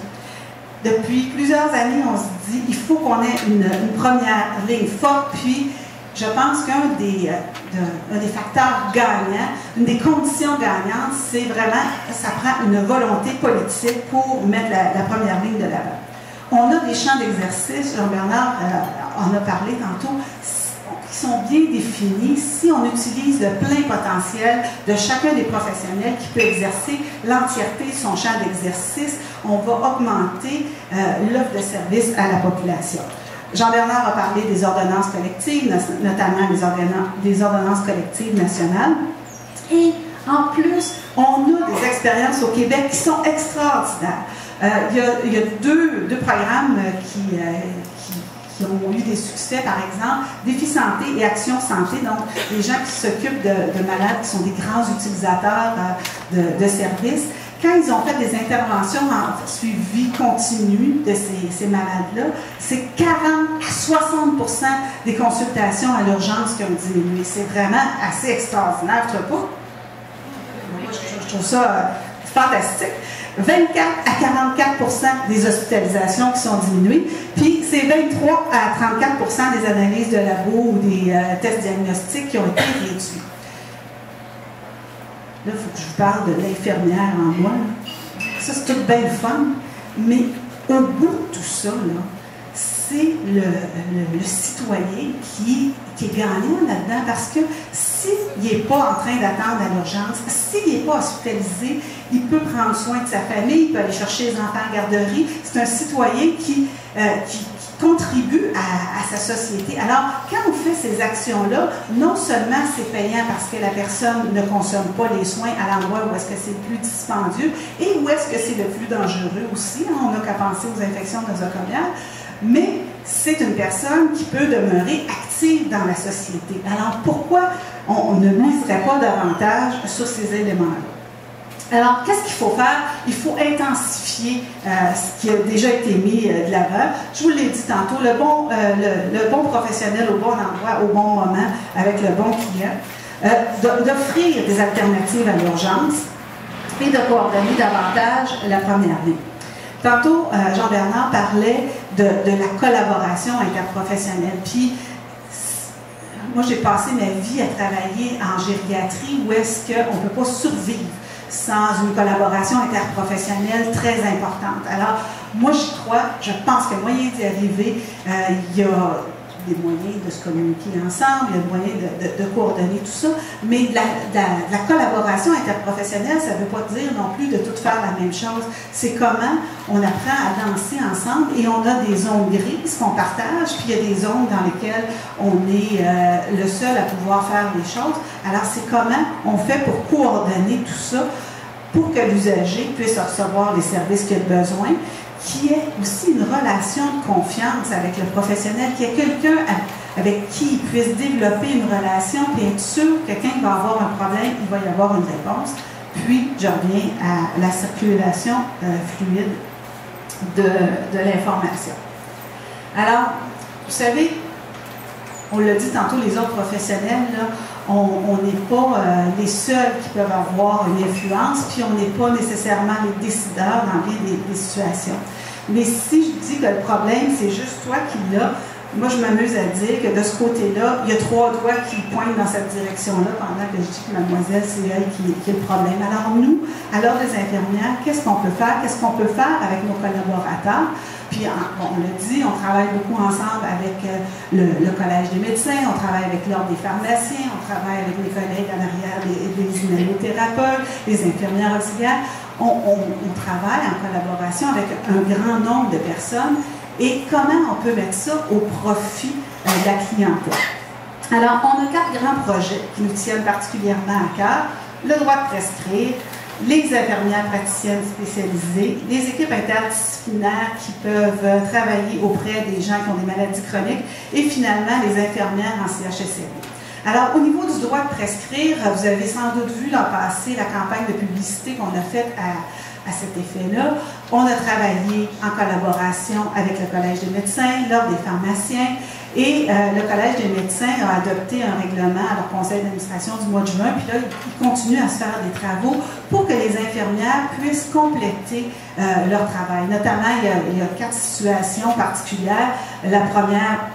Depuis plusieurs années, on se dit, il faut qu'on ait une première ligne forte, puis je pense qu'un des facteurs gagnants, une des conditions gagnantes, c'est vraiment, ça prend une volonté politique pour mettre la première ligne de l'avant. On a des champs d'exercice, Jean-Bernard en a parlé tantôt, qui sont bien définis. Si on utilise le plein potentiel de chacun des professionnels qui peut exercer l'entièreté de son champ d'exercice, on va augmenter l'offre de services à la population. Jean-Bernard a parlé des ordonnances collectives, notamment des ordonnances collectives nationales. Et en plus, on a des expériences au Québec qui sont extraordinaires. Il y a deux programmes qui ont eu des succès, par exemple, Défi Santé et Action Santé, donc les gens qui s'occupent de malades qui sont des grands utilisateurs de services. Quand ils ont fait des interventions en suivi continu de ces malades-là, c'est 40 à 60% des consultations à l'urgence qui ont diminué. C'est vraiment assez extraordinaire, tu trouves pas? Moi, je trouve ça fantastique. 24 à 44% des hospitalisations qui sont diminuées, puis c'est 23 à 34% des analyses de labo ou des tests diagnostiques qui ont été réduits. Là, il faut que je vous parle de l'infirmière en moi. Ça, c'est tout bien fun, mais au bout de tout ça, c'est le citoyen qui est gagnant là-dedans, parce que s'il n'est pas en train d'attendre à l'urgence, s'il n'est pas hospitalisé, il peut prendre soin de sa famille, il peut aller chercher les enfants en garderie. C'est un citoyen qui contribue à sa société. Alors, quand on fait ces actions-là, non seulement c'est payant parce que la personne ne consomme pas les soins à l'endroit où est-ce que c'est le plus dispendieux et où est-ce que c'est le plus dangereux aussi, hein, on n'a qu'à penser aux infections nosocomiales, mais c'est une personne qui peut demeurer active dans la société. Alors, pourquoi on ne miserait pas davantage sur ces éléments-là? Alors, qu'est-ce qu'il faut faire? Il faut intensifier ce qui a déjà été mis de l'avant. Je vous l'ai dit tantôt, le bon professionnel au bon endroit, au bon moment, avec le bon client, d'offrir des alternatives à l'urgence et de coordonner davantage la première ligne. Tantôt, Jean-Bernard parlait de la collaboration interprofessionnelle. Puis, moi, j'ai passé ma vie à travailler en gériatrie où est-ce qu'on ne peut pas survivre sans une collaboration interprofessionnelle très importante. Alors, moi, j'y crois, je pense qu'il y a moyen d'y arriver. Il y a des moyens de se communiquer ensemble, il y a des moyens de coordonner tout ça, mais la collaboration interprofessionnelle, ça ne veut pas dire non plus de tout faire la même chose. C'est comment on apprend à danser ensemble et on a des zones grises qu'on partage, puis il y a des zones dans lesquelles on est le seul à pouvoir faire les choses. Alors, c'est comment on fait pour coordonner tout ça pour que l'usager puisse recevoir les services qu'il a besoin, qui ait aussi une relation de confiance avec le professionnel, qu'il y ait quelqu'un avec qui il puisse développer une relation et être sûr que quand il va avoir un problème, il va y avoir une réponse. Puis, je reviens à la circulation fluide de l'information. Alors, vous savez, on l'a dit tantôt, les autres professionnels, là, on n'est pas les seuls qui peuvent avoir une influence, puis on n'est pas nécessairement les décideurs dans bien des situations. Mais si je dis que le problème, c'est juste toi qui l'as, moi, je m'amuse à dire que de ce côté-là, il y a 3 doigts qui pointent dans cette direction-là pendant que je dis que mademoiselle, c'est elle qui est le problème. Alors nous, à l'Ordre des infirmières, qu'est-ce qu'on peut faire? Qu'est-ce qu'on peut faire avec nos collaborateurs? Puis, on l'a dit, on travaille beaucoup ensemble avec le Collège des médecins, on travaille avec l'Ordre des pharmaciens, on travaille avec les collègues en arrière des inhalothérapeutes, les infirmières auxiliaires. On travaille en collaboration avec un grand nombre de personnes. Et comment on peut mettre ça au profit de la clientèle? Alors, on a 4 grands projets qui nous tiennent particulièrement à cœur. Le droit de prescrire, les infirmières praticiennes spécialisées, les équipes interdisciplinaires qui peuvent travailler auprès des gens qui ont des maladies chroniques et finalement les infirmières en CHSLD. Alors, au niveau du droit de prescrire, vous avez sans doute vu l'an passé la campagne de publicité qu'on a faite à cet effet-là. On a travaillé en collaboration avec le Collège des médecins, l'Ordre des pharmaciens, et le Collège des médecins a adopté un règlement à leur conseil d'administration du mois de juin, puis là, ils continuent à se faire des travaux pour que les infirmières puissent compléter leur travail. Notamment, il y a 4 situations particulières. La première,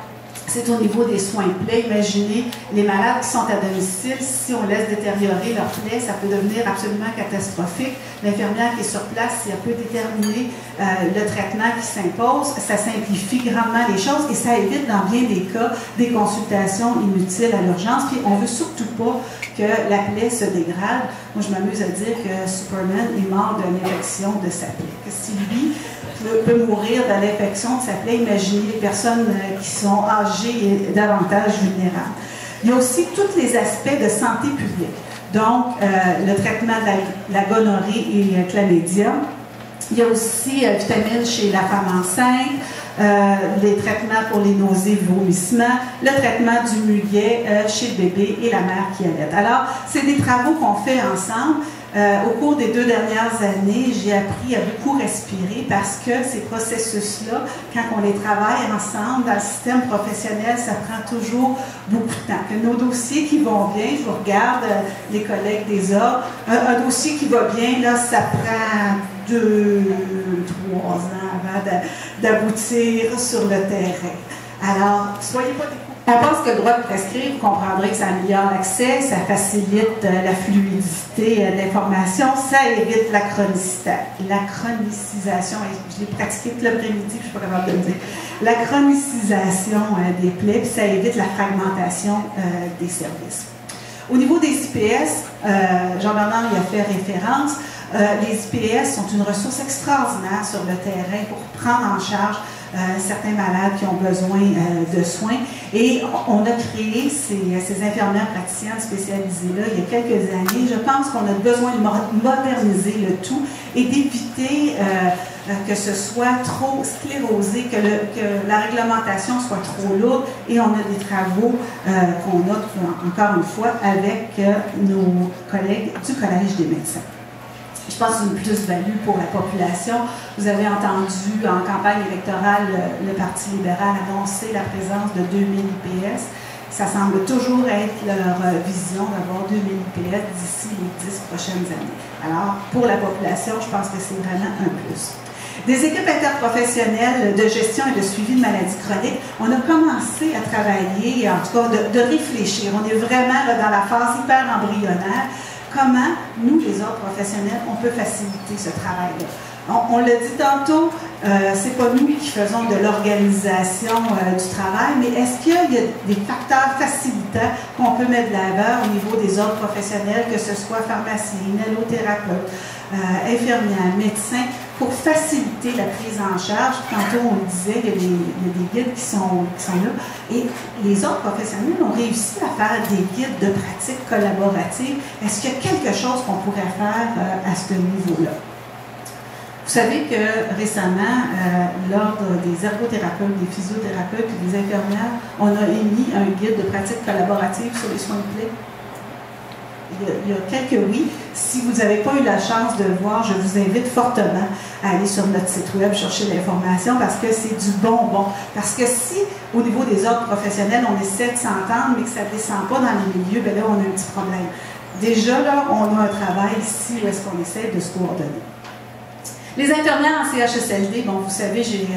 c'est au niveau des soins de plaie. Imaginez les malades qui sont à domicile, si on laisse détériorer leur plaie, ça peut devenir absolument catastrophique. L'infirmière qui est sur place, si elle peut déterminer le traitement qui s'impose, ça simplifie grandement les choses et ça évite dans bien des cas des consultations inutiles à l'urgence. Puis on ne veut surtout pas que la plaie se dégrade. Moi, je m'amuse à dire que Superman est mort d'une infection de sa plaie. Que si lui peut mourir de l'infection de sa plaie, imaginez les personnes qui sont âgées et davantage vulnérables. Il y a aussi tous les aspects de santé publique. Donc, le traitement de la gonorrhée et chlamydia. Il y a aussi vitamines chez la femme enceinte, les traitements pour les nausées et vomissements, le traitement du muguet chez le bébé et la mère qui allait. Alors, c'est des travaux qu'on fait ensemble. Au cours des 2 dernières années, j'ai appris à beaucoup respirer parce que ces processus-là, quand on les travaille ensemble dans le système professionnel, ça prend toujours beaucoup de temps. Que nos dossiers qui vont bien, je vous regarde les collègues des ordres, un dossier qui va bien, là, ça prend 2, 3 ans avant d'aboutir sur le terrain. Alors, soyez pas découragés. On pense que le droit de prescrire, vous comprendrez que ça améliore l'accès, ça facilite la fluidité de l'information, ça évite la chronicisation, je l'ai pratiqué tout l'après-midi, je ne suis pas capable de le dire, la chronicisation des plaies, puis ça évite la fragmentation des services. Au niveau des IPS, Jean-Bernard y a fait référence, les IPS sont une ressource extraordinaire sur le terrain pour prendre en charge certains malades qui ont besoin de soins. Et on a créé ces infirmières praticiennes spécialisées-là il y a quelques années. Je pense qu'on a besoin de moderniser le tout et d'éviter que ce soit trop sclérosé, que la réglementation soit trop lourde. Et on a des travaux qu'on a, encore une fois, avec nos collègues du Collège des médecins. Je pense une plus-value pour la population. Vous avez entendu en campagne électorale le Parti libéral annoncer la présence de 2000 IPS. Ça semble toujours être leur vision d'avoir 2000 IPS d'ici les 10 prochaines années. Alors, pour la population, je pense que c'est vraiment un plus. Des équipes interprofessionnelles de gestion et de suivi de maladies chroniques, on a commencé à travailler, en tout cas de réfléchir. On est vraiment là, dans la phase hyper embryonnaire. Comment, nous, les autres professionnels, on peut faciliter ce travail-là. On l'a dit tantôt, c'est pas nous qui faisons de l'organisation du travail, mais est-ce qu'il y a des facteurs facilitants qu'on peut mettre de l'avant au niveau des autres professionnels, que ce soit pharmaciens, allothérapeutes, infirmières, médecins, pour faciliter la prise en charge? Tantôt, on le disait, il y a des guides qui sont là. Et les autres professionnels ont réussi à faire des guides de pratique collaborative. Est-ce qu'il y a quelque chose qu'on pourrait faire à ce niveau-là? Vous savez que récemment, l'Ordre des ergothérapeutes, des physiothérapeutes et des infirmières, on a émis un guide de pratique collaborative sur les soins de plaie. Il y a quelques oui. Si vous n'avez pas eu la chance de le voir, je vous invite fortement à aller sur notre site web chercher l'information parce que c'est du bonbon. Parce que si, au niveau des autres professionnels, on essaie de s'entendre mais que ça ne descend pas dans les milieux, bien là, on a un petit problème. Déjà, là, on a un travail ici où est-ce qu'on essaie de se coordonner. Les infirmières en CHSLD, bon, vous savez, j'ai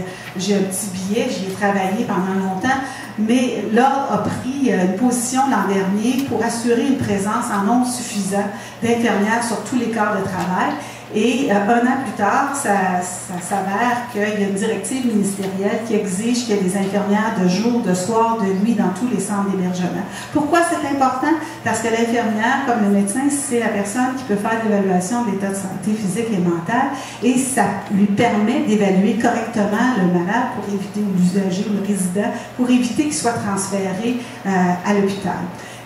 un petit billet, j'y ai travaillé pendant longtemps, mais l'Ordre a pris une position l'an dernier pour assurer une présence en nombre suffisant d'infirmières sur tous les corps de travail. Et 1 an plus tard, ça s'avère qu'il y a une directive ministérielle qui exige qu'il y ait des infirmières de jour, de soir, de nuit dans tous les centres d'hébergement. Pourquoi c'est important? Parce que l'infirmière, comme le médecin, c'est la personne qui peut faire l'évaluation de l'état de santé physique et mentale et ça lui permet d'évaluer correctement le malade pour éviter, ou l'usager ou le résident, pour éviter qu'il soit transféré à l'hôpital.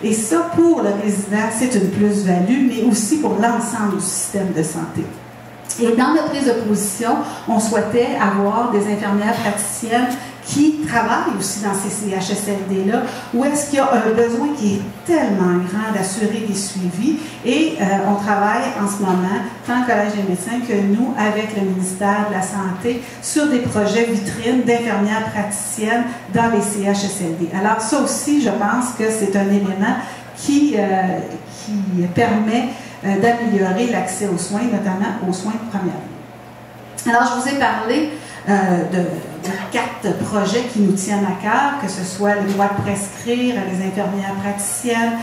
Et ça, pour le résident, c'est une plus-value, mais aussi pour l'ensemble du système de santé. Et dans notre prise de position, on souhaitait avoir des infirmières praticiennes qui travaillent aussi dans ces CHSLD-là, où est-ce qu'il y a un besoin qui est tellement grand d'assurer des suivis. Et on travaille en ce moment, tant le Collège des médecins que nous, avec le ministère de la Santé, sur des projets vitrines d'infirmières praticiennes dans les CHSLD. Alors ça aussi, je pense que c'est un élément qui permet d'améliorer l'accès aux soins, notamment aux soins de première ligne. Alors, je vous ai parlé de 4 projets qui nous tiennent à cœur, que ce soit le droit de prescrire à des infirmières praticiennes,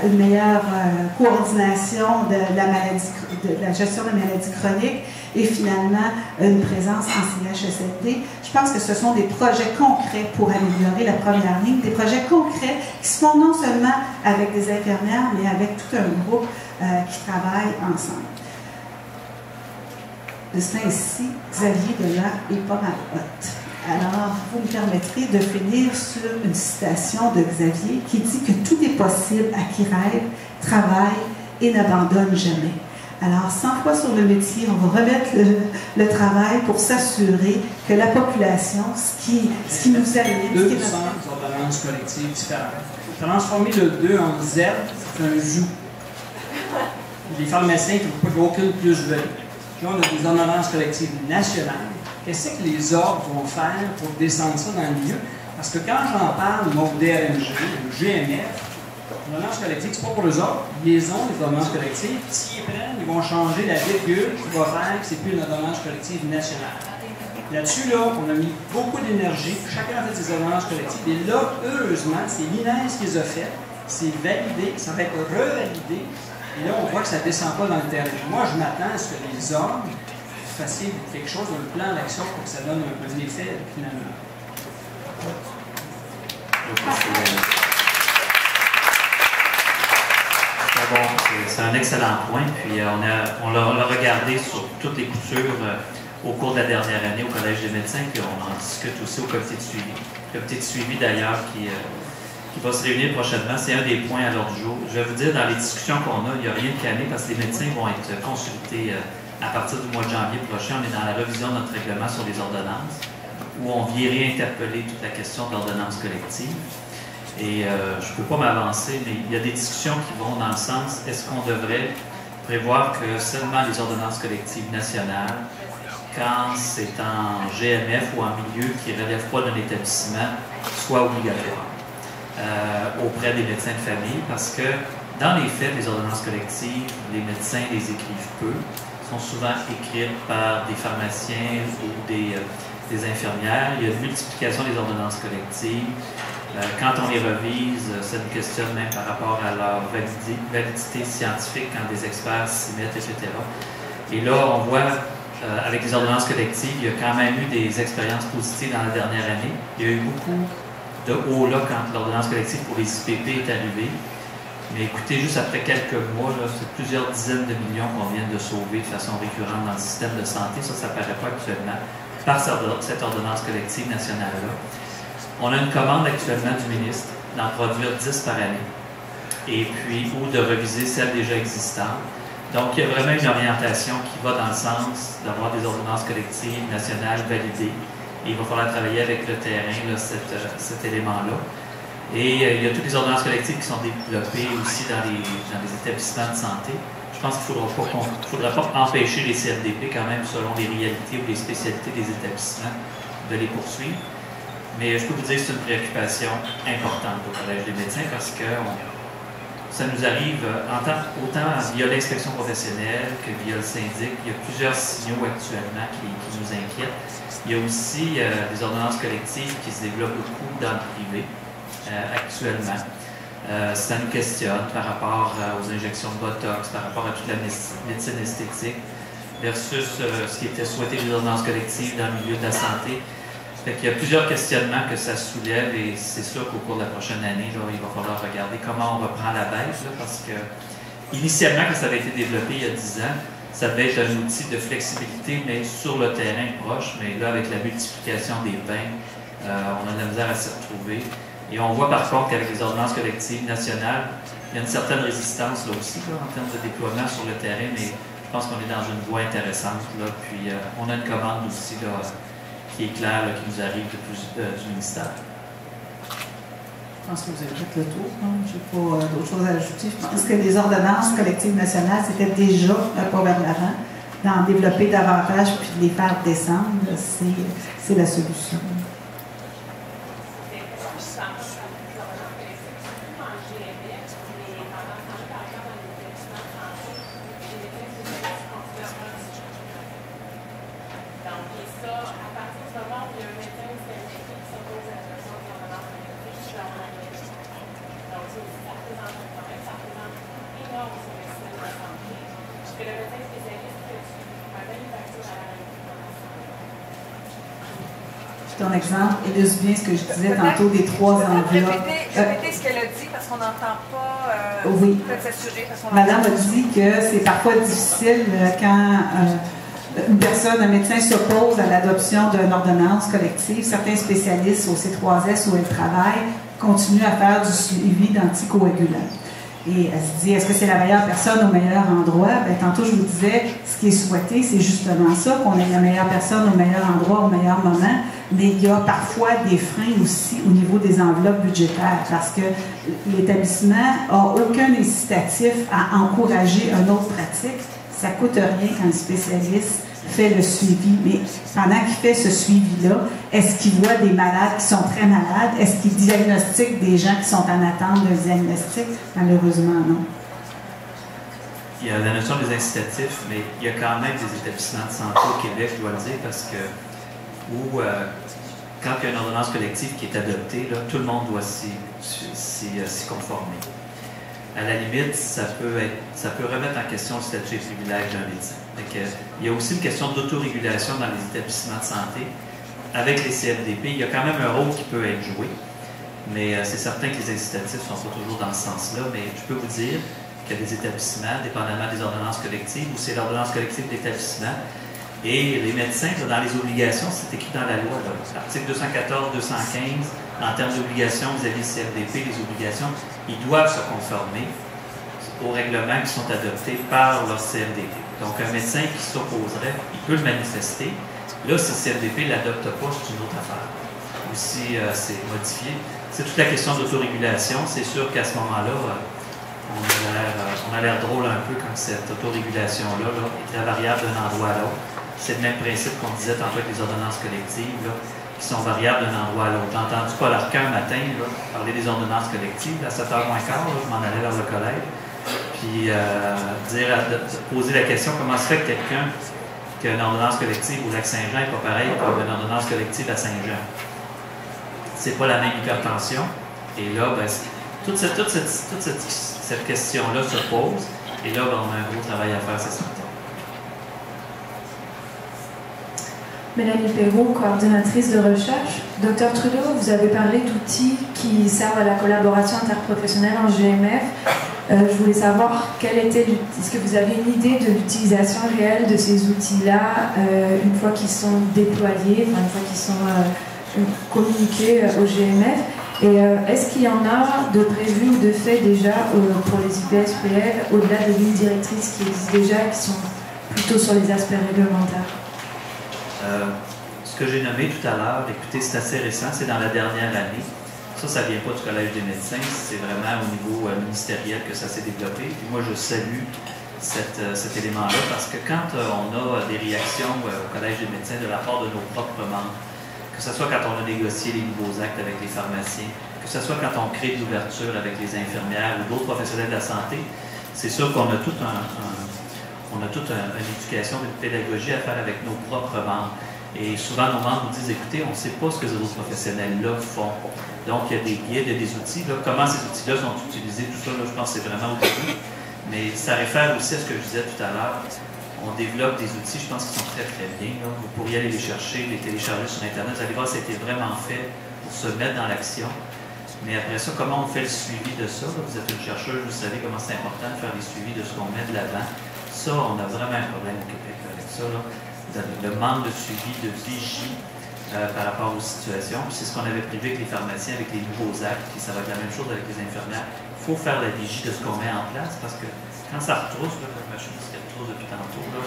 une meilleure coordination de la gestion des maladies chroniques et finalement une présence en CHSLD. Je pense que ce sont des projets concrets pour améliorer la première ligne, des projets concrets qui se font non seulement avec des infirmières, mais avec tout un groupe qui travaille ensemble. De ce temps-ci, Xavier Delan est pas mal hot. Alors, vous me permettrez de finir sur une citation de Xavier qui dit que tout est possible à qui rêve, travaille et n'abandonne jamais. Alors, 100 fois sur le métier, on va remettre le travail pour s'assurer que la population, ce qui nous anime... Deux ordonnances collectives différentes. Transformer le 2 en Z, c'est un joug. Les pharmaciens qui n'ont pas aucune plus-value. Puis on a des ordonnances collectives nationales. Qu'est-ce que les ordres vont faire pour descendre ça dans le milieu? Parce que quand j'en parle, mon DRMG, le GMF, l'ordonnance collective, c'est pas pour eux autres. Ils les ont, les ordonnances collectives. S'ils les prennent, ils vont changer la virgule qui va faire que c'est plus une ordonnance collective nationale. Là-dessus, là, on a mis beaucoup d'énergie. Chacun a fait ses ordonnances collectives. Et là, heureusement, c'est l'INES qui les a faites. C'est validé, ça va être revalidé. Et là, on voit que ça ne descend pas dans le terrain. Moi, je m'attends à ce que les hommes fassent quelque chose dans le plan d'action pour que ça donne un effet finalement. Bon, c'est un excellent point. Puis on l'a regardé sur toutes les coutures au cours de la dernière année au Collège des médecins, puis on en discute aussi au comité de suivi. Le comité de suivi, d'ailleurs, qui va se réunir prochainement, c'est un des points à l'ordre du jour. Je vais vous dire, dans les discussions qu'on a, il n'y a rien de calmé parce que les médecins vont être consultés à partir du mois de janvier prochain. On est dans la révision de notre règlement sur les ordonnances, où on vient réinterpeller toute la question de l'ordonnance collective. Et je ne peux pas m'avancer, mais il y a des discussions qui vont dans le sens, est-ce qu'on devrait prévoir que seulement les ordonnances collectives nationales, quand c'est en GMF ou en milieu qui ne relève pas d'un établissement, soient obligatoires auprès des médecins de famille, parce que dans les faits, les ordonnances collectives, les médecins les écrivent peu, sont souvent écrites par des pharmaciens ou des infirmières. Il y a une multiplication des ordonnances collectives. Quand on les revise, ça nous questionne même par rapport à leur validité scientifique quand des experts s'y mettent, etc. Et là, on voit, avec les ordonnances collectives, il y a quand même eu des expériences positives dans la dernière année. Il y a eu beaucoup de haut là quand l'ordonnance collective pour les IPP est arrivée. Mais écoutez, juste après quelques mois, c'est plusieurs dizaines de millions qu'on vient de sauver de façon récurrente dans le système de santé. Ça ne paraît pas actuellement par cette ordonnance collective nationale-là. On a une commande actuellement du ministre d'en produire 10 par année, et puis, ou de reviser celles déjà existantes. Donc, il y a vraiment une orientation qui va dans le sens d'avoir des ordonnances collectives nationales validées. Et il va falloir travailler avec le terrain, là, cet élément-là. Et il y a toutes les ordonnances collectives qui sont développées aussi dans les établissements de santé. Je pense qu'il ne faudra pas empêcher les CFDP quand même, selon les réalités ou les spécialités des établissements, de les poursuivre. Mais je peux vous dire que c'est une préoccupation importante au Collège des médecins parce que ça nous arrive autant via l'inspection professionnelle que via le syndic. Il y a plusieurs signaux actuellement qui nous inquiètent. Il y a aussi des ordonnances collectives qui se développent beaucoup dans le privé actuellement. Ça nous questionne par rapport aux injections de Botox, par rapport à toute la médecine esthétique versus ce qui était souhaité des ordonnances collectives dans le milieu de la santé. Fait qu'il y a plusieurs questionnements que ça soulève et c'est sûr qu'au cours de la prochaine année, là, il va falloir regarder comment on reprend la baisse là, parce que initialement, quand ça avait été développé il y a 10 ans, ça devait être un outil de flexibilité, mais sur le terrain proche. Mais là, avec la multiplication des bains, on a de la misère à s'y retrouver. Et on voit par contre qu'avec les ordonnances collectives nationales, il y a une certaine résistance là aussi là, en termes de déploiement sur le terrain, mais je pense qu'on est dans une voie intéressante, là, puis on a une commande aussi là, qui est claire, là, qui nous arrive du ministère. Je pense que vous avez fait le tour. Je n'ai pas d'autres choses à ajouter. Je pense que les ordonnances collectives nationales, c'était déjà un pas vers l'avant. D'en développer davantage puis de les faire descendre, c'est la solution. Ton exemple illustre bien ce que je disais tantôt des 3 enveloppes. Répétez ce qu'elle a dit parce qu'on n'entend pas. Oui. Madame a dit que c'est parfois difficile quand une personne, un médecin s'oppose à l'adoption d'une ordonnance collective. Certains spécialistes au C3S où elle travaille continuent à faire du suivi d'anticoagulants. Et elle se dit, est-ce que c'est la meilleure personne au meilleur endroit? Bien, tantôt, je vous disais, ce qui est souhaité, c'est justement ça, qu'on ait la meilleure personne au meilleur endroit, au meilleur moment. Mais il y a parfois des freins aussi au niveau des enveloppes budgétaires parce que l'établissement n'a aucun incitatif à encourager une autre pratique. Ça ne coûte rien quand le spécialiste fait le suivi. Mais pendant qu'il fait ce suivi-là, est-ce qu'il voit des malades qui sont très malades? Est-ce qu'il diagnostique des gens qui sont en attente d'un diagnostic? Malheureusement, non. Il y a la notion des incitatifs, mais il y a quand même des établissements de santé au Québec, je dois le dire, parce que quand il y a une ordonnance collective qui est adoptée, là, tout le monde doit s'y conformer. À la limite, ça peut remettre en question le statut et privilège d'un médecin. Il y a aussi une question d'autorégulation dans les établissements de santé. Avec les CFDP, il y a quand même un rôle qui peut être joué, mais c'est certain que les incitatifs ne sont pas toujours dans ce sens-là, mais je peux vous dire qu'il y a des établissements, dépendamment des ordonnances collectives, où c'est l'ordonnance collective d'établissement, et les médecins, dans les obligations, c'est écrit dans la loi, l'article 214, 215, en termes d'obligations vis-à-vis du CFDP, les obligations, ils doivent se conformer aux règlements qui sont adoptés par leur CFDP. Donc, un médecin qui s'opposerait, il peut le manifester. Là, si le CFDP ne l'adopte pas, c'est une autre affaire. Ou si c'est modifié. C'est toute la question d'autorégulation. C'est sûr qu'à ce moment-là, on a l'air drôle un peu quand cette autorégulation-là est très variable d'un endroit à l'autre. C'est le même principe qu'on disait tantôt avec les ordonnances collectives, là, qui sont variables d'un endroit à l'autre. J'ai entendu Paul Arcand un matin parler des ordonnances collectives, à 7h moins quart, je m'en allais vers le collège, puis poser la question comment se fait que quelqu'un qui a une ordonnance collective au Lac-Saint-Jean n'est pas pareil comme une ordonnance collective à Saint-Jean. C'est pas la même hypertension. Et là, ben, toute cette question-là se pose, et là, ben, on a un gros travail à faire, c'est certain. Mélanie Perrault, coordinatrice de recherche. Docteur Trudeau, vous avez parlé d'outils qui servent à la collaboration interprofessionnelle en GMF. Je voulais savoir est-ce que vous avez une idée de l'utilisation réelle de ces outils-là une fois qu'ils sont déployés, une fois qu'ils sont communiqués au GMF. Et est-ce qu'il y en a de prévu ou de fait déjà pour les IPSPL au-delà des lignes directrices qui existent déjà et qui sont plutôt sur les aspects réglementaires? Ce que j'ai nommé tout à l'heure, écoutez, c'est assez récent, c'est dans la dernière année. Ça ne vient pas du Collège des médecins, c'est vraiment au niveau ministériel que ça s'est développé. Puis moi, je salue cet élément-là parce que quand on a des réactions au Collège des médecins de la part de nos propres membres, que ce soit quand on a négocié les nouveaux actes avec les pharmaciens, que ce soit quand on crée de l'ouverture avec les infirmières ou d'autres professionnels de la santé, c'est sûr qu'on a toute une éducation, une pédagogie à faire avec nos propres membres. Et souvent, nos membres nous disent, écoutez, on ne sait pas ce que ces autres professionnels-là font. Donc, il y a des guides, il y a des outils. Là, comment ces outils-là sont utilisés, tout ça, là, je pense que c'est vraiment au début. Mais ça réfère aussi à ce que je disais tout à l'heure. On développe des outils, je pense, qui sont très, très bien. Là. Vous pourriez aller les chercher, les télécharger sur Internet. Vous allez voir, ça a été vraiment fait pour se mettre dans l'action. Mais après ça, comment on fait le suivi de ça? Là? Vous êtes une chercheuse, vous savez comment c'est important de faire des suivis de ce qu'on met de l'avant. Ça, on a vraiment un problème au Québec avec ça. Là. Le manque de suivi, de vigie par rapport aux situations. Puis c'est ce qu'on avait prévu avec les pharmaciens, avec les nouveaux actes, puis ça va être la même chose avec les infirmières. Il faut faire la vigie de ce qu'on met en place parce que quand ça retrousse, là, la machine qui retrousse depuis tantôt, là,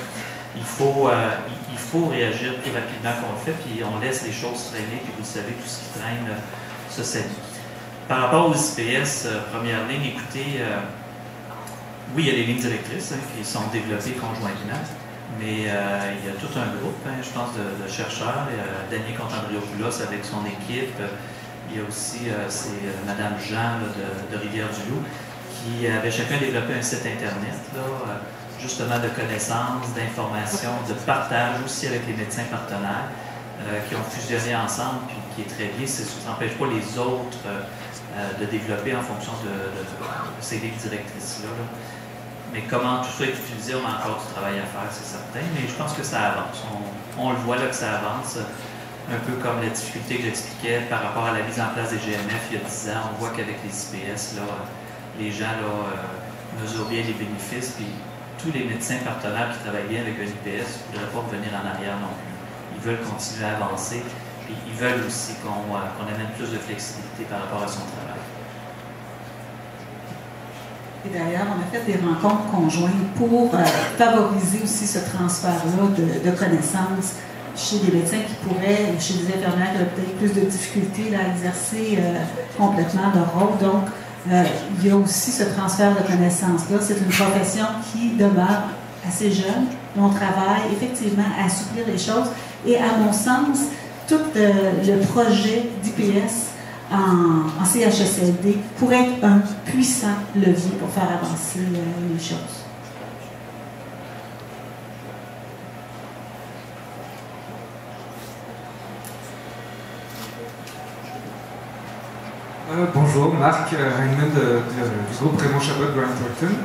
il faut réagir plus rapidement qu'on le fait, puis on laisse les choses traîner, puis vous le savez, tout ce qui traîne se salit. Par rapport aux IPS, première ligne, écoutez, oui, il y a les lignes directrices qui sont développées conjointement, mais il y a tout un groupe, je pense, de chercheurs. Daniel Contandriopoulos avec son équipe. Il y a aussi Mme Jean là, de Rivière-du-Loup qui avaient chacun développé un site Internet, là, justement de connaissances, d'informations, de partage aussi avec les médecins partenaires qui ont fusionné ensemble, puis qui est très bien. Ça n'empêche pas les autres de développer en fonction de ces lignes directrices-là. Là. Mais comment tout ça est utilisé, on a encore du travail à faire, c'est certain, mais je pense que ça avance. On le voit là que ça avance, un peu comme la difficulté que j'expliquais par rapport à la mise en place des GMF il y a 10 ans. On voit qu'avec les IPS, là, les gens là, mesurent bien les bénéfices, puis tous les médecins partenaires qui travaillent bien avec un IPS ne voudraient pas revenir en arrière non plus. Ils veulent continuer à avancer, puis ils veulent aussi qu'on amène plus de flexibilité par rapport à son travail. Et d'ailleurs, on a fait des rencontres conjointes pour favoriser aussi ce transfert-là de connaissances chez des médecins qui pourraient, chez des infirmières qui auraient peut-être plus de difficultés à exercer complètement leur rôle. Donc, il y a aussi ce transfert de connaissances-là. C'est une profession qui demeure assez jeune. On travaille effectivement à assouplir les choses. Et à mon sens, tout le projet d'IPS en CHSLD pourrait être un puissant levier pour faire avancer les choses. Bonjour, Marc Heinemann du groupe Raymond Chabot Grant Thornton.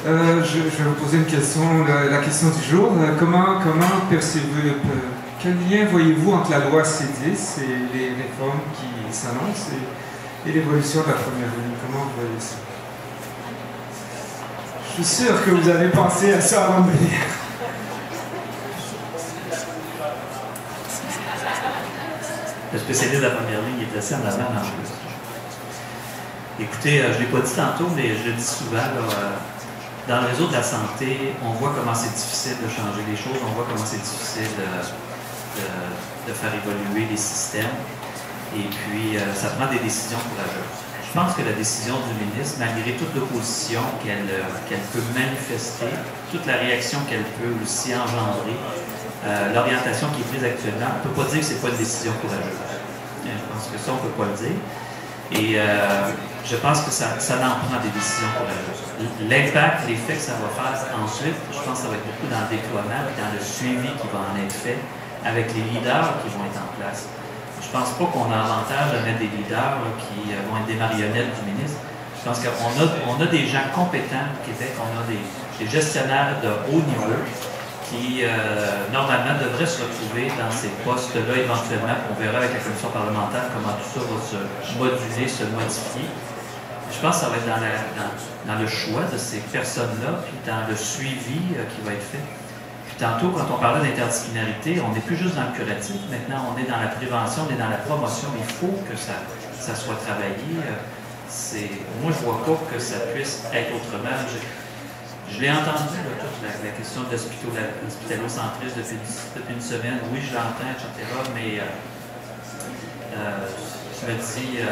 Je vais vous poser une question, la question du jour. Comment percevez-vous, quel lien voyez-vous entre la loi C10 et les réformes qui s'annoncent et l'évolution de la première ligne? Comment vous voyez ça? Je suis sûr que vous avez pensé à ça avant de venir. Le spécialiste de la première ligne est placé en avant dans le jeu. Écoutez, je ne l'ai pas dit tantôt, mais je le dis souvent, là, dans le réseau de la santé, on voit comment c'est difficile de changer les choses, on voit comment c'est difficile de faire évoluer les systèmes, et puis ça prend des décisions courageuses. Je pense que la décision du ministre, malgré toute l'opposition qu'elle peut manifester, toute la réaction qu'elle peut aussi engendrer, l'orientation qui est prise actuellement, on ne peut pas dire que ce n'est pas une décision courageuse. Je pense que ça, on ne peut pas le dire. Et je pense que ça en prend des décisions courageuses. L'impact, l'effet que ça va faire ensuite, je pense que ça va être beaucoup dans le déploiement et dans le suivi qui va en être fait avec les leaders qui vont être en place. Je ne pense pas qu'on a avantage à mettre des leaders là, qui vont être des marionnettes du ministre. Je pense qu'on a des gens compétents au Québec, on a des gestionnaires de haut niveau qui, normalement, devraient se retrouver dans ces postes-là éventuellement. On verra avec la commission parlementaire comment tout ça va se moduler, se modifier. Je pense que ça va être dans le choix de ces personnes-là, puis dans le suivi qui va être fait. Puis tantôt, quand on parlait d'interdisciplinarité, on n'est plus juste dans le curatif. Maintenant, on est dans la prévention, on est dans la promotion. Il faut que ça soit travaillé. Moi, je ne vois pas que ça puisse être autrement. Je l'ai entendu, là, toute la question de l'hospitalo-centrisme depuis une semaine. Oui, je l'entends, etc. Mais je me dis,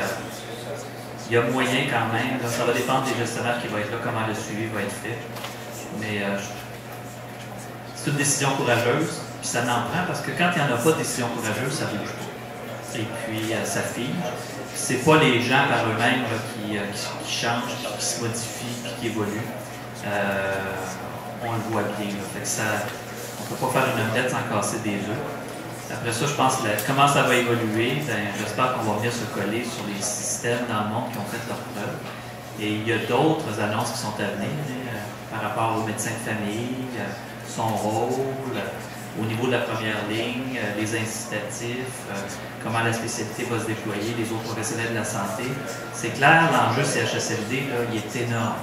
il y a moyen quand même. Là, ça va dépendre des gestionnaires qui vont être là, comment le suivi va être fait. Mais c'est une décision courageuse, puis ça n'en prend parce que quand il n'y en a pas de décision courageuse, ça ne bouge pas. Et puis, ça fige. C'est pas les gens par eux-mêmes qui changent, qui se modifient, puis qui évoluent. On le voit bien. Là. Fait que on ne peut pas faire une omelette sans casser des œufs. Après ça, je pense comment ça va évoluer. J'espère qu'on va venir se coller sur les systèmes dans le monde qui ont fait leur preuve. Et il y a d'autres annonces qui sont à venir par rapport aux médecins de famille, son rôle, au niveau de la première ligne, les incitatifs, comment la spécialité va se déployer, les autres professionnels de la santé. C'est clair, l'enjeu CHSLD, là, il est énorme.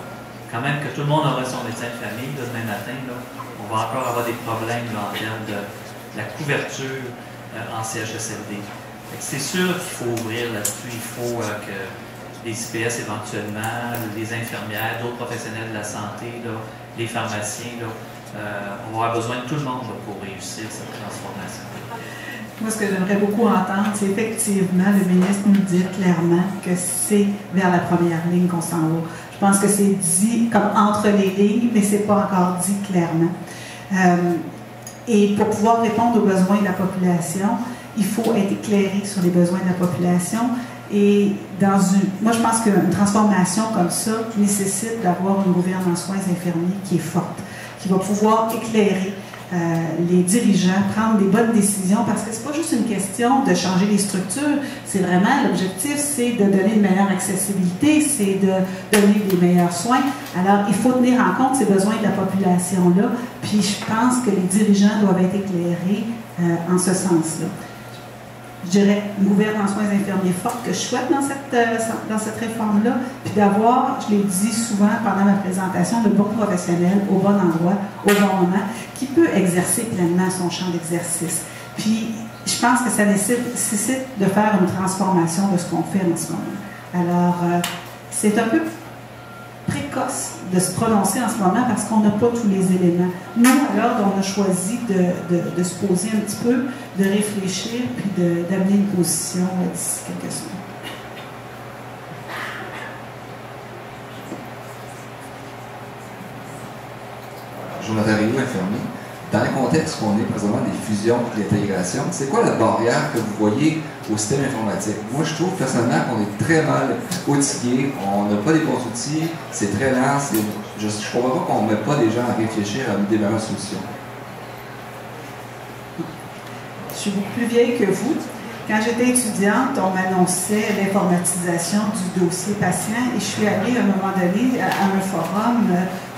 Quand même que tout le monde aura son médecin de famille, là, demain matin, là, on va encore avoir des problèmes là, en termes de la couverture en CHSLD. C'est sûr qu'il faut ouvrir là-dessus, il faut les CPS éventuellement, les infirmières, d'autres professionnels de la santé, là, les pharmaciens. Là, on va avoir besoin de tout le monde là, pour réussir cette transformation. Moi, ce que j'aimerais beaucoup entendre, c'est effectivement le ministre nous dire clairement que c'est vers la première ligne qu'on s'en va. Je pense que c'est dit comme entre les lignes, mais ce n'est pas encore dit clairement. Et pour pouvoir répondre aux besoins de la population, il faut être éclairé sur les besoins de la population. Et moi, je pense qu'une transformation comme ça nécessite d'avoir une gouverne en soins infirmiers qui est forte, qui va pouvoir éclairer les dirigeants, prendre des bonnes décisions, parce que c'est pas juste une question de changer les structures, c'est vraiment l'objectif, c'est de donner une meilleure accessibilité, c'est de donner des meilleurs soins. Alors, il faut tenir en compte ces besoins de la population-là, puis je pense que les dirigeants doivent être éclairés en ce sens-là. Je dirais une gouverne en soins infirmiers forte que je souhaite dans cette réforme-là, puis d'avoir, je l'ai dit souvent pendant ma présentation, le bon professionnel au bon endroit, au bon moment, qui peut exercer pleinement son champ d'exercice. Puis, je pense que ça nécessite de faire une transformation de ce qu'on fait en ce moment. Alors, c'est un peu précoce de se prononcer en ce moment parce qu'on n'a pas tous les éléments. Nous, alors, on a choisi de se poser un petit peu, de réfléchir, puis d'amener une position d'ici quelques semaines. Jonathan Rioux, infirmier. Dans le contexte qu'on est présentement des fusions et de l'intégration, c'est quoi la barrière que vous voyez au système informatique? Moi, je trouve personnellement qu'on est très mal outillé, on n'a pas des bons outils, c'est très lent, je ne comprends pas qu'on ne met pas des gens à réfléchir à des meilleures solutions. Je suis beaucoup plus vieille que vous. Quand j'étais étudiante, on m'annonçait l'informatisation du dossier patient et je suis allée à un moment donné à un forum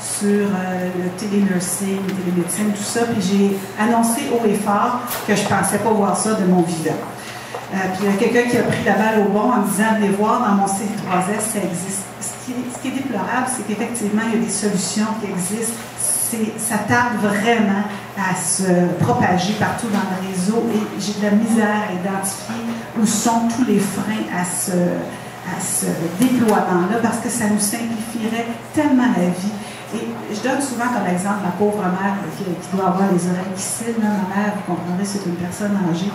sur le télénursing, télémédecine, tout ça, puis j'ai annoncé haut et fort que je ne pensais pas voir ça de mon vivant. Puis il y a quelqu'un qui a pris la balle au bon en me disant « Venez voir, dans mon C3S, ça existe ». Ce qui est déplorable, c'est qu'effectivement, il y a des solutions qui existent. Ça tarde vraiment à se propager partout dans le réseau et j'ai de la misère à identifier où sont tous les freins à ce déploiement-là parce que ça nous simplifierait tellement la vie. Et je donne souvent comme exemple ma pauvre mère qui doit avoir les oreilles qui cillent. Ma mère, vous comprendrez, c'est une personne âgée.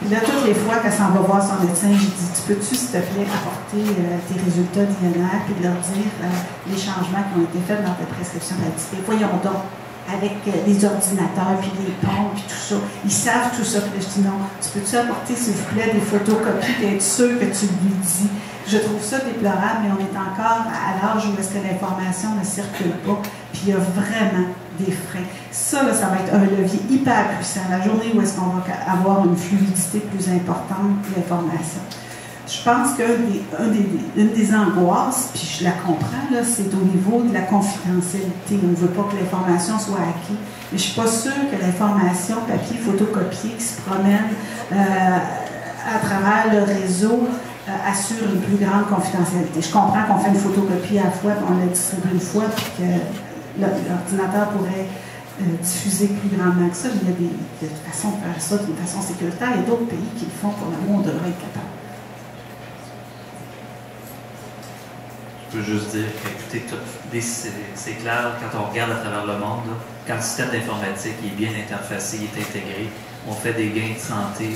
Et là, toutes les fois qu'elle s'en va voir son médecin, j'ai dit, tu peux-tu, s'il te plaît, apporter tes résultats d'INR puis leur dire les changements qui ont été faits dans ta prescription additionnelle. Voyons donc, avec les ordinateurs, puis les pompes, puis tout ça. Ils savent tout ça. Puis là, je dis non, tu peux-tu apporter, s'il vous plaît, des photocopies et être sûr que tu lui dis. Je trouve ça déplorable, mais on est encore à l'âge où est-ce que l'information ne circule pas, puis il y a vraiment des freins. Ça, là, ça va être un levier hyper puissant. La journée où est-ce qu'on va avoir une fluidité plus importante de l'information. Je pense qu'une des angoisses, puis je la comprends, là, c'est au niveau de la confidentialité. On ne veut pas que l'information soit hackée. Mais je ne suis pas sûre que l'information papier, photocopiée, qui se promène à travers le réseau, assure une plus grande confidentialité. Je comprends qu'on fait une photocopie à la fois, qu'on la distribue une fois, puis que l'ordinateur pourrait diffuser plus grandement que ça. Mais il y a des façons de faire ça d'une façon sécuritaire. Il y a d'autres pays qui le font pour le monde, on devrait être capable. Je peux juste dire que, écoutez, c'est clair, quand on regarde à travers le monde, là, quand le système d'informatique est bien interfacé, il est intégré, on fait des gains de santé